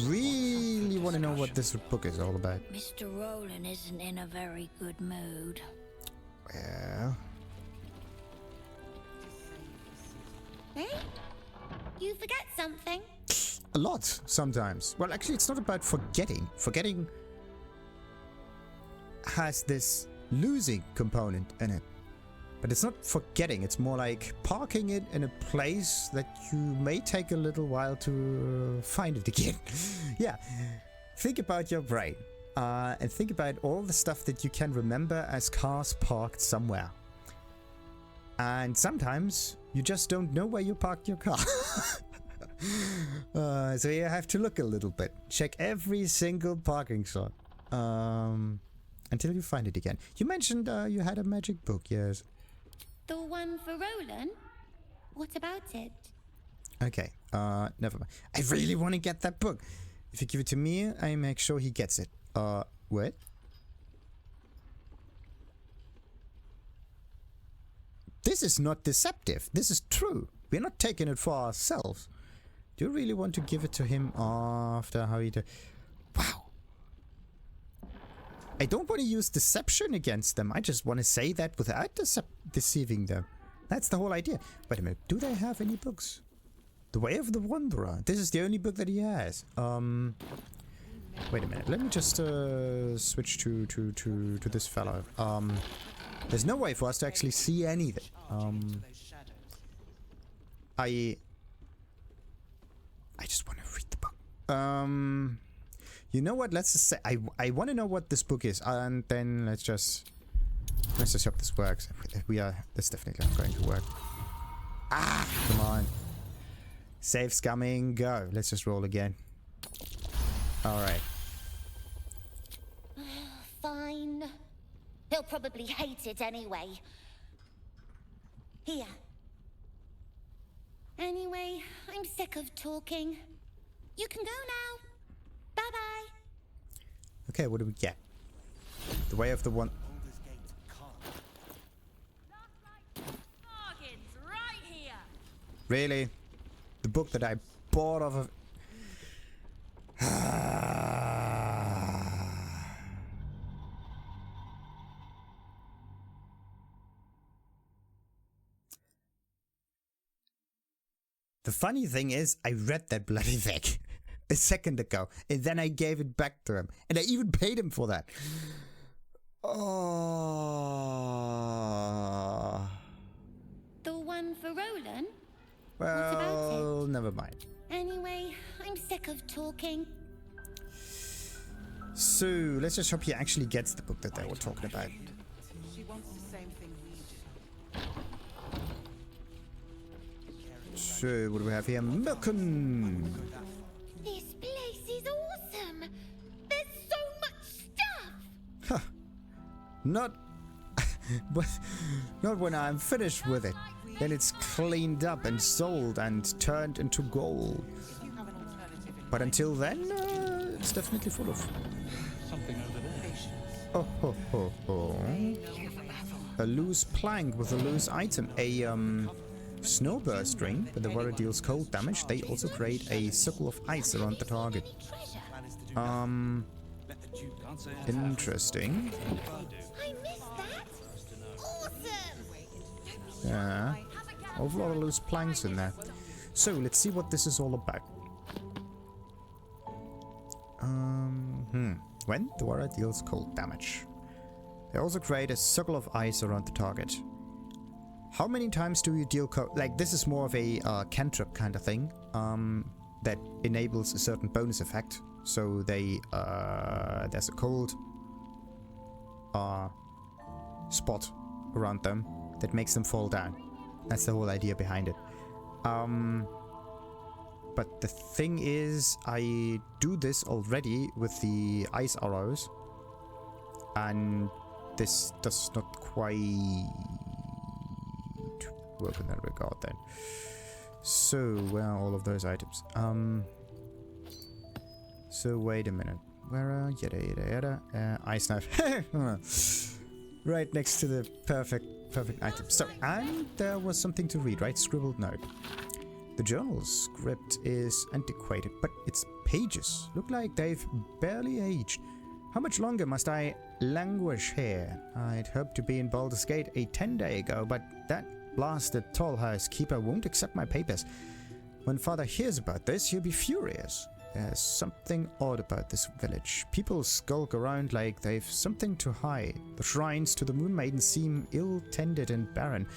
Really want to know what this book is all about. Mr. Rolan isn't in a very good mood. Well... Hey? You forget something? A lot, sometimes. Well, actually, it's not about forgetting. Forgetting has this losing component in it. But it's not forgetting, it's more like parking it in a place that you may take a little while to find it again. Yeah, think about your brain. And think about all the stuff that you can remember as cars parked somewhere. And sometimes you just don't know where you parked your car. So you have to look a little bit. Check every single parking slot. Until you find it again. You mentioned you had a magic book, yes. The one for Rolan? What about it? Okay, never mind. I really want to get that book. If you give it to me, I make sure he gets it. What? This is not deceptive. This is true. We're not taking it for ourselves. Do you really want to give it to him after how he did? Wow. I don't want to use deception against them. I just want to say that without deceiving them. That's the whole idea. Wait a minute. Do they have any books? The Way of the Wanderer. This is the only book that he has. Wait a minute. Let me just switch to this fellow. There's no way for us to actually see anything. I just want to read the book. You know what? Let's just say I want to know what this book is, and then let's just hope this works. That's definitely not going to work. Ah, come on. Save scumming, go. Let's just roll again. All right. Fine. He'll probably hate it anyway. Here. Anyway, I'm sick of talking. You can go now. Bye-bye. Okay, what do we get? The Way of the One... Right here. Really? The book that I bought off of... The funny thing is, I read that bloody thing a second ago, and then I gave it back to him, and I even paid him for that. Oh. The one for Rolan? Well, never mind. Anyway, I'm sick of talking. So, let's just hope he actually gets the book that they were talking about. She wants the same thing we do. So, what do we have here? Mirkon! This place is awesome! There's so much stuff! Huh. Not... not when I'm finished with it. Then it's cleaned up and sold and turned into gold. But until then, it's definitely full of... Something over there. Oh, ho, ho, ho. A loose plank with a loose item. Snowburst ring. When the warrior deals cold damage, they also create a circle of ice around the target. Interesting. I missed that. Awesome. Yeah. Awful lot of loose planks in there. So let's see what this is all about. When the warrior deals cold damage, they also create a circle of ice around the target. How many times do you deal cold? Like, this is more of a cantrip kind of thing that enables a certain bonus effect. So they there's a cold spot around them that makes them fall down. That's the whole idea behind it. But the thing is, I do this already with the ice arrows, and this does not quite work in that regard then. So, where are all of those items? So wait a minute. Where are yada. Ice knife. Right next to the perfect item. So, and there was something to read, right? Scribbled note. The journal script is antiquated, but its pages look like they've barely aged. How much longer must I languish here? I'd hoped to be in Baldur's Gate a 10-day ago, but that blasted tollhouse keeper won't accept my papers. When Father hears about this, he'll be furious. There's something odd about this village. People skulk around like they've something to hide. The shrines to the Moon Maiden seem ill-tended and barren.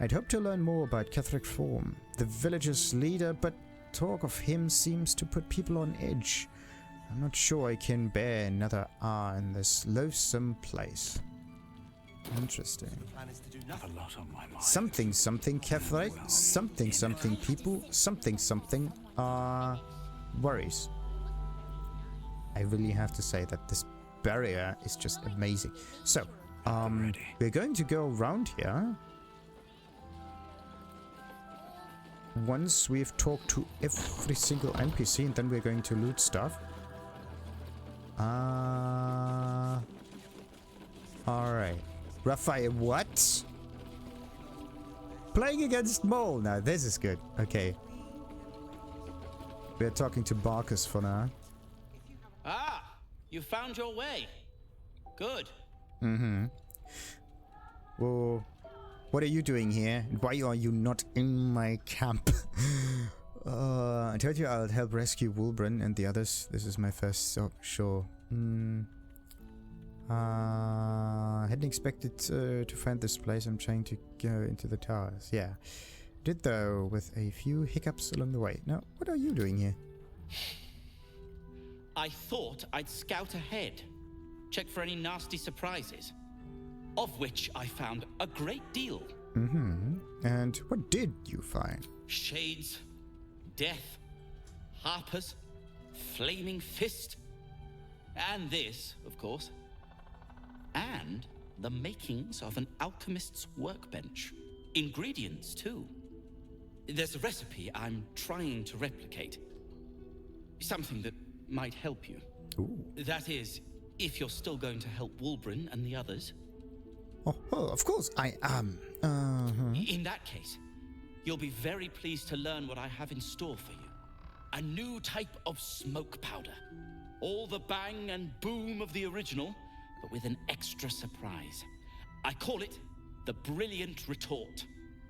I'd hoped to learn more about Catholic form, the village's leader, but talk of him seems to put people on edge. I'm not sure I can bear another hour in this loathsome place. Interesting. Something Catholic, something people, something worries. I really have to say that this barrier is just amazing. So, we're going to go around here. Once we've talked to every single NPC, and then we're going to loot stuff. Alright. Raphael, what? Playing against Mole. Now, this is good. Okay. We're talking to Barcus for now. Ah! You found your way. Good. Well, what are you doing here? Why are you not in my camp? I told you I'll help rescue Wulbren and the others. This is my first stop. Sure. Hadn't expected to find this place. I'm trying to go into the towers. Yeah. Did though, with a few hiccups along the way. Now, what are you doing here? I thought I'd scout ahead. Check for any nasty surprises. Of which I found a great deal. And what did you find? Shades, death, harpers, flaming fist, and this, of course. And the makings of an alchemist's workbench. Ingredients, too. There's a recipe I'm trying to replicate. Something that might help you. Ooh. That is, if you're still going to help Wulbren and the others. Oh, of course, I am. In that case, you'll be very pleased to learn what I have in store for you. A new type of smoke powder. All the bang and boom of the original, but with an extra surprise. I call it the Brilliant Retort.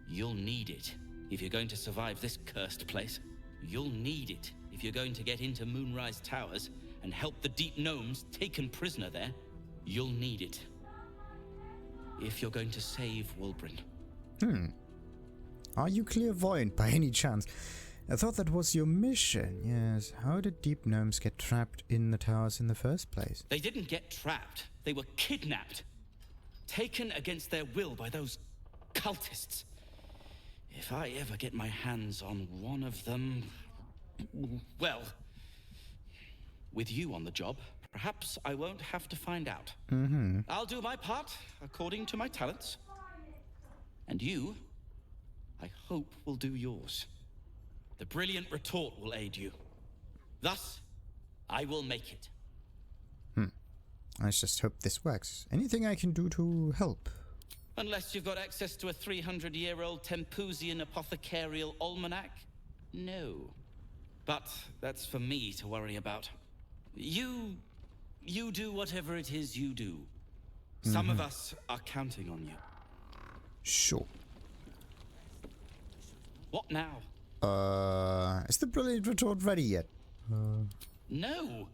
You'll need it if you're going to survive this cursed place. You'll need it if you're going to get into Moonrise Towers and help the Deep Gnomes taken prisoner there. You'll need it if you're going to save Wulbren. Are you clairvoyant by any chance? I thought that was your mission. Yes. How did Deep Gnomes get trapped in the towers in the first place? They didn't get trapped. They were kidnapped. Taken against their will by those cultists. If I ever get my hands on one of them... Well, with you on the job, perhaps I won't have to find out. I'll do my part according to my talents. And you, I hope, will do yours. The Brilliant Retort will aid you. Thus, I will make it. I just hope this works. Anything I can do to help? Unless you've got access to a 300-year-old Tempusian apothecarial almanac? No. But that's for me to worry about. You do whatever it is you do. Some of us are counting on you. Sure. What now? Is the brilliant retort ready yet? No.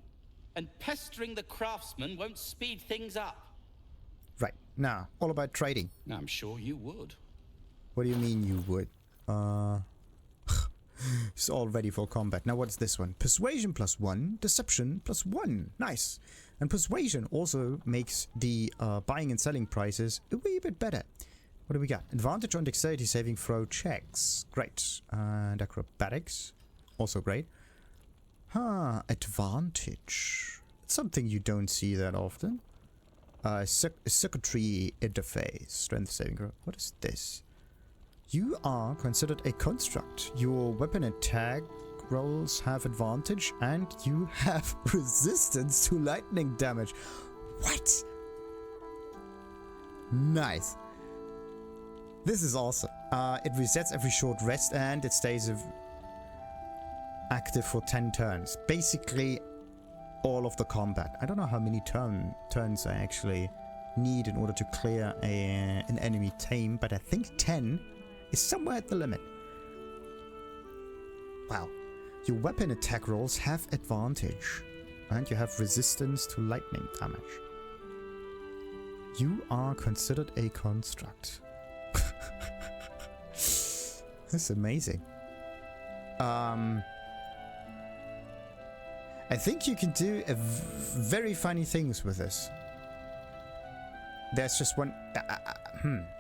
And pestering the craftsman won't speed things up. Right. Now, all about trading. I'm sure you would. What do you mean you would? It's all ready for combat. Now what's this one? Persuasion +1, Deception +1. Nice. And Persuasion also makes the buying and selling prices a wee bit better. What do we got? Advantage on Dexterity saving throw checks. Great. And Acrobatics. Also great. Advantage. It's something you don't see that often. Circuitry interface. Strength saving throw. What is this? You are considered a construct. Your weapon attack rolls have advantage and you have resistance to lightning damage. What? Nice. This is awesome. It resets every short rest and it stays active for 10 turns. Basically all of the combat. I don't know how many turns I actually need in order to clear an enemy tame, but I think 10 is somewhere at the limit. Wow. Your weapon attack rolls have advantage and you have resistance to lightning damage. You are considered a construct. That's amazing. I think you can do very funny things with this. There's just one...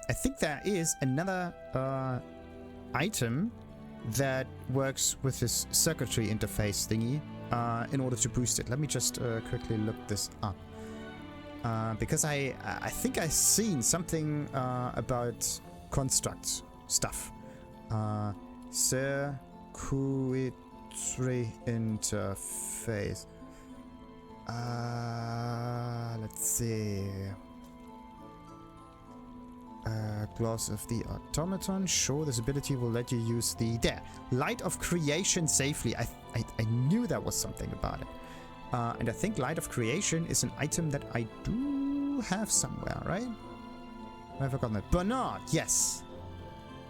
I think there is another item that works with this circuitry interface thingy in order to boost it. Let me just quickly look this up. Because I think I've seen something about constructs stuff. Circuitry interface. Let's see. Gloss of the Automaton. Sure, this ability will let you use the... There. Light of Creation safely. I knew there was something about it. And I think Light of Creation is an item that I do have somewhere, right? I've forgotten that. Bernard, yes.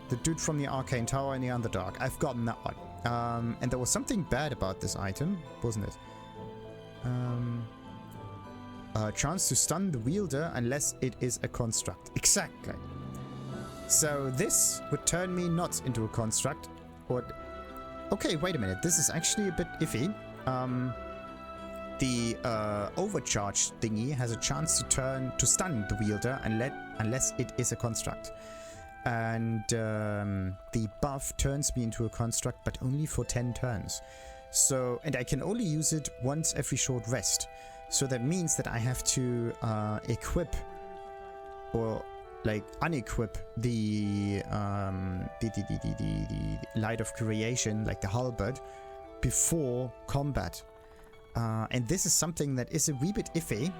The dude from the Arcane Tower in the Underdark. I've gotten that one. And there was something bad about this item, wasn't it? Chance to stun the wielder unless it is a construct. Exactly. So this would turn me not into a construct. Or... Okay, wait a minute. This is actually a bit iffy. The overcharge thingy has a chance to stun the wielder unless it is a construct. And the buff turns me into a construct, but only for 10 turns. So, and I can only use it once every short rest. So that means that I have to equip or like unequip the Light of Creation, like the halberd, before combat. And this is something that is a wee bit iffy,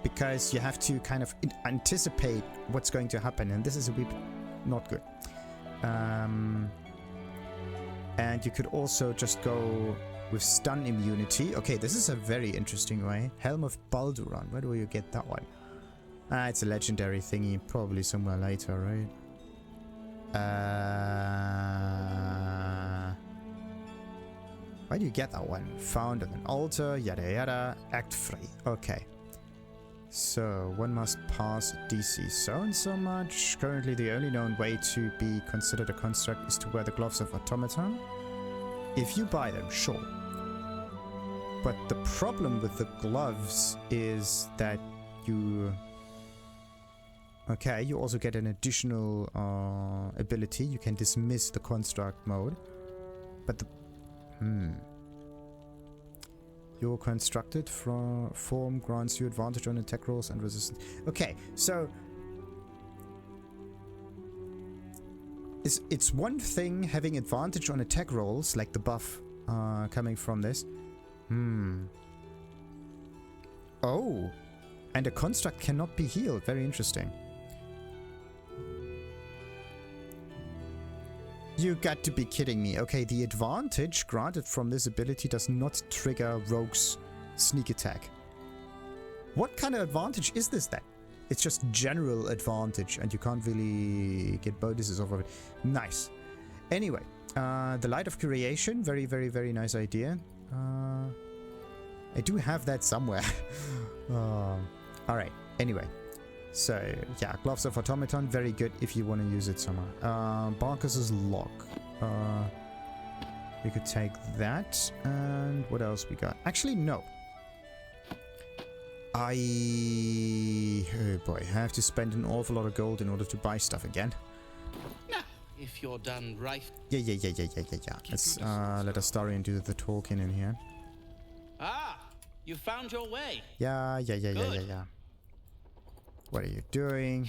because you have to kind of anticipate what's going to happen, and this is a wee bit not good. And you could also just go with stun immunity. Okay, this is a very interesting way. Helm of Baldur. Where do you get that one? It's a legendary thingy, probably somewhere later, right? Why do you get that one? Found on an altar, yada yada, act free. Okay. So, one must pass DC so and so much. Currently, the only known way to be considered a construct is to wear the gloves of Automaton. If you buy them, sure. But the problem with the gloves is that you... Okay, you also get an additional ability. You can dismiss the construct mode. But the... Your constructed form grants you advantage on attack rolls and resistance. Okay, so... It's one thing having advantage on attack rolls, like the buff coming from this. Oh! And a construct cannot be healed. Very interesting. You got to be kidding me. Okay, the advantage granted from this ability does not trigger Rogue's sneak attack. What kind of advantage is this then? It's just general advantage and you can't really get bonuses off of it. Nice. Anyway, the Light of Creation, very, very, very nice idea. I do have that somewhere. Alright, anyway. So, yeah, Gloves of Automaton, very good if you want to use it somewhere. Barcus Log. We could take that. And what else we got? Actually, no. Oh boy, I have to spend an awful lot of gold in order to buy stuff again. Now, if you're done right. Yeah. Let's let Astarion do the talking in here. Ah, you found your way. Yeah. What are you doing?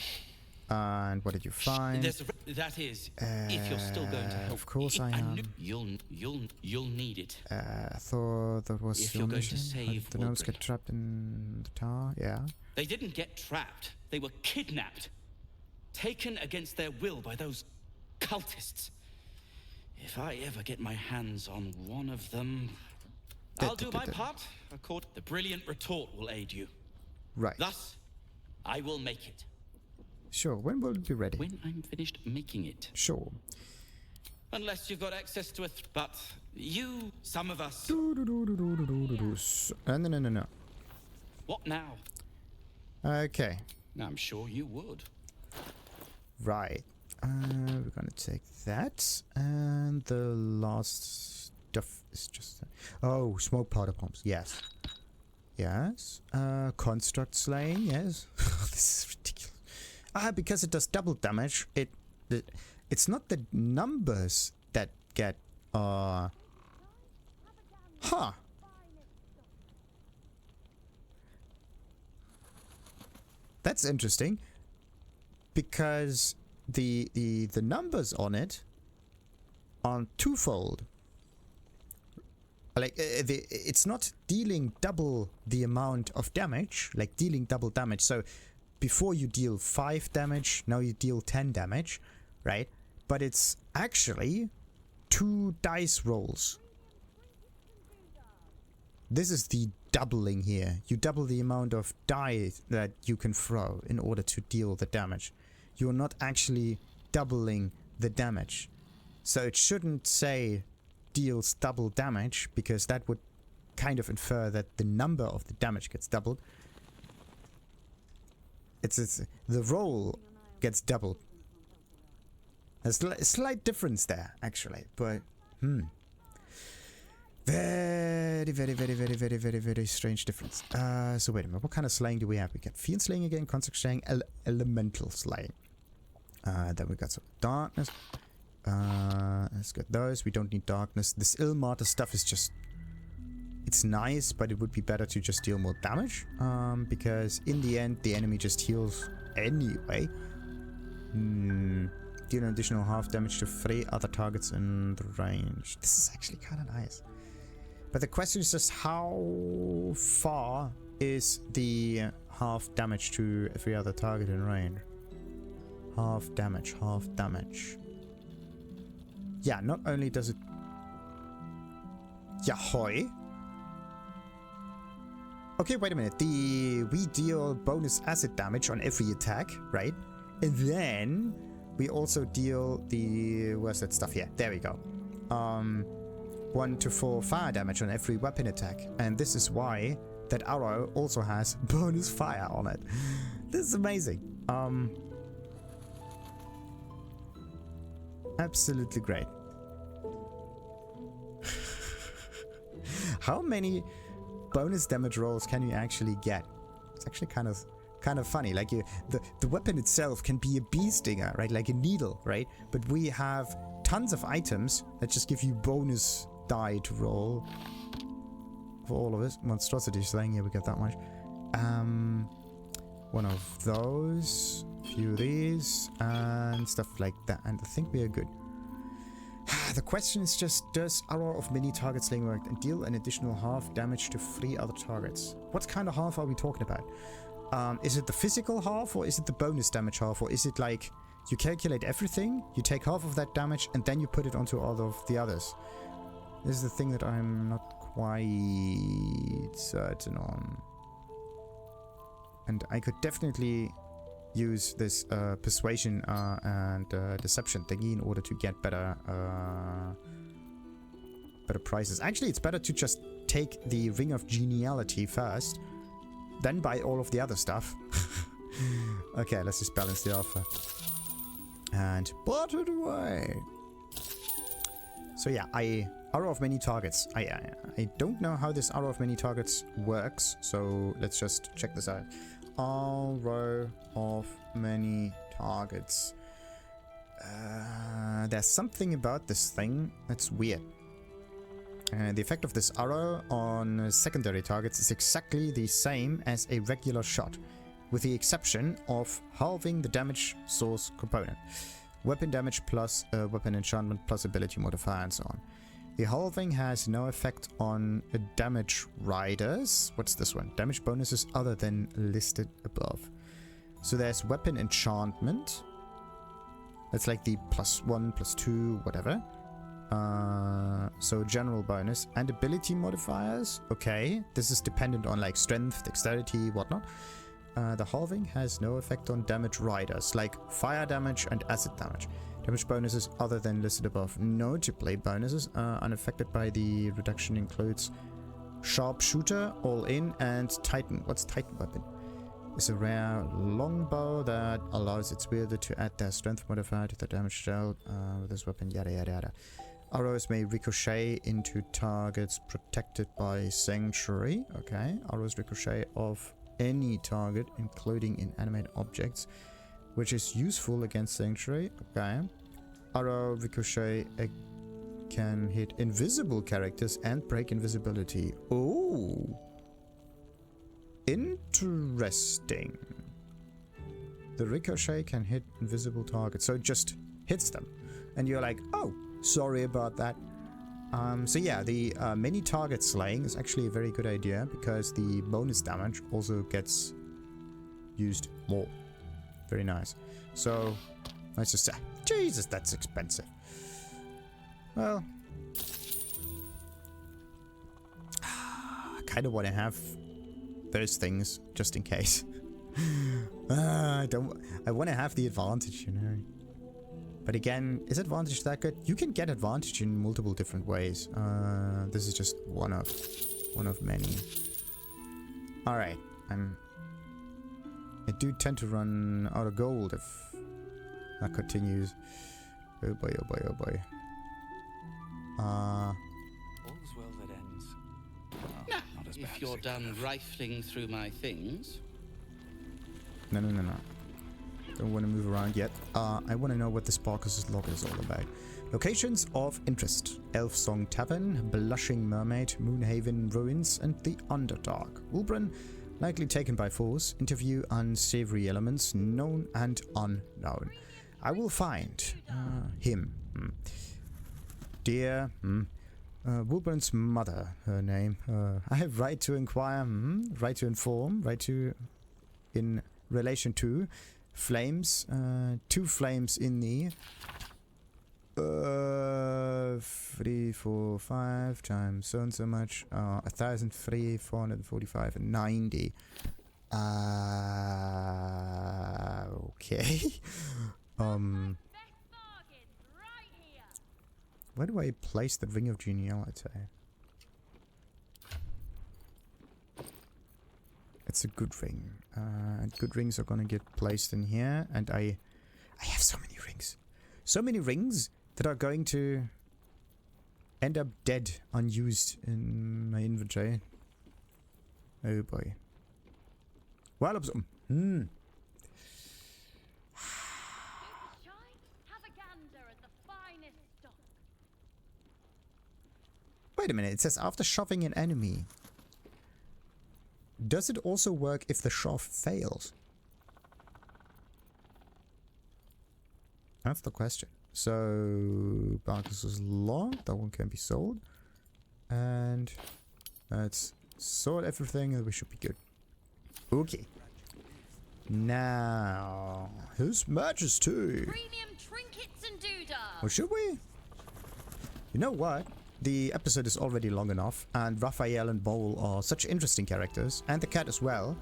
And what did you find? That is, if you're still going to help. Of course I am. You'll need it. I thought that was if your you're going mission. to save the gnomes get trapped in the tower. Yeah. They didn't get trapped. They were kidnapped, taken against their will by those cultists. If I ever get my hands on one of them, I'll do my part. The brilliant retort will aid you. Right. Thus, I will make it. Sure, when will it be ready? When I'm finished making it. Sure. Unless you've got access to it, but you, some of us. No. What now? Okay. I'm sure you would. Right. We're gonna take that, and the last stuff is just... Oh, smoke powder bombs, yes. Yes. Construct slaying, yes. This is ridiculous. Because it does double damage, it's not the numbers that get, Huh. That's interesting. Because the numbers on it are twofold. Like, it's not dealing double the amount of damage, like dealing double damage. So before you deal 5 damage, now you deal 10 damage, right? But it's actually 2 dice rolls. This is the doubling here. You double the amount of die that you can throw in order to deal the damage. You're not actually doubling the damage. So it shouldn't say deals double damage, because that would kind of infer that the number of the damage gets doubled. It's the roll gets doubled. There's a slight difference there, actually, but very strange difference. So wait a minute, what kind of slaying do we have? We got fiend slaying again, construct slaying, elemental slaying. Then we got some darkness. Let's get those. We don't need darkness. This Ilmater stuff is just... It's nice, but it would be better to just deal more damage. Because in the end, the enemy just heals anyway. Deal an additional half damage to 3 other targets in the range. This is actually kind of nice. But the question is just how far is the half damage to every other target in range? Half damage. Yeah, not only does it... Yahoy. Okay, wait a minute. We deal bonus acid damage on every attack, right? And then we also deal the... Where's that stuff here? There we go. 1 to 4 fire damage on every weapon attack. And this is why that arrow also has bonus fire on it. This is amazing. Absolutely great. How many bonus damage rolls can you actually get? It's actually kind of funny. Like the weapon itself can be a bee stinger, right? Like a needle, right? But we have tons of items that just give you bonus die to roll for all of it. Monstrosity slaying, yeah, we get that much. One of those, a few of these, and stuff like that. And I think we are good. The question is just, does Arrow of Many Target Slaying work and deal an additional half damage to 3 other targets? What kind of half are we talking about? Is it the physical half, or is it the bonus damage half, or is it like You calculate everything, you take half of that damage, and then you put it onto all of the others. This is the thing that I'm not quite certain on. And I could definitely use this persuasion and deception thingy in order to get better prices. Actually, it's better to just take the Ring of Geniality first, then buy all of the other stuff. Okay, let's just balance the offer. And put it away. So yeah, Arrow of Many Targets. I don't know how this Arrow of Many Targets works, so let's just check this out. Arrow of Many Targets. There's something about this thing that's weird. The effect of this arrow on secondary targets is exactly the same as a regular shot, with the exception of halving the damage source component. Weapon damage plus weapon enchantment plus ability modifier and so on. The halving has no effect on damage riders. What's this one? Damage bonuses other than listed above. So there's weapon enchantment. That's like the +1, +2, whatever. So general bonus and ability modifiers. Okay, this is dependent on like strength, dexterity, whatnot. The halving has no effect on damage riders like fire damage and acid damage. Damage bonuses other than listed above. Notably, bonuses unaffected by the reduction includes Sharpshooter, All In, and Titan. What's Titan weapon? It's a rare longbow that allows its wielder to add their strength modifier to the damage dealt with this weapon, yada yada yada. Arrows may ricochet into targets protected by Sanctuary. Okay, arrows ricochet off any target, including inanimate objects, which is useful against Sanctuary. Okay. Arrow ricochet can hit invisible characters and break invisibility. Oh, interesting. The ricochet can hit invisible targets, so it just hits them, and you're like, oh, sorry about that. So yeah, the many target slaying is actually a very good idea because the bonus damage also gets used more. Very nice. So let's just say, Jesus, that's expensive. Well, I kind of want to have those things just in case. I want to have the advantage, you know. But again, is advantage that good? You can get advantage in multiple different ways. This is just one of many. All right, I do tend to run out of gold if that continues. Oh boy, oh boy, oh boy. All's well that ends. Well, not as bad if you're done rifling through my things. No. Don't want to move around yet. I want to know what this Barcus Log is all about. Locations of interest: Elf Song Tavern, Blushing Mermaid, Moonhaven Ruins, and the Underdark. Ulbran, likely taken by force. Interview unsavory elements, known and unknown. I will find him. Dear Wulbran's mother, her name. I have right to inquire, right to inform, right to in relation to flames, 2 flames in the 3, 4, 5 times so and so much, 1,003, 445, and 90. Okay. Where do I place the Ring of Geniality? It's a good ring. Good rings are gonna get placed in here, and I have so many rings. So many rings that are going to end up dead, unused in my inventory. Oh boy. Well, Wait a minute, it says after shoving an enemy. Does it also work if the shove fails? That's the question. So, Barcus Log, that one can be sold. And let's sort everything and we should be good. Okay. Now, His Majesty. Premium trinkets and doodads. Or should we? You know what? The episode is already long enough, and Raphael and Bowl are such interesting characters, and the cat as well.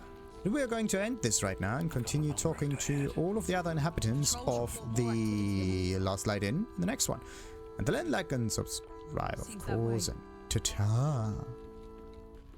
We are going to end this right now and continue talking to all of the other inhabitants of the Last Light Inn in the next one. Until then, like and subscribe, of course, and ta-ta!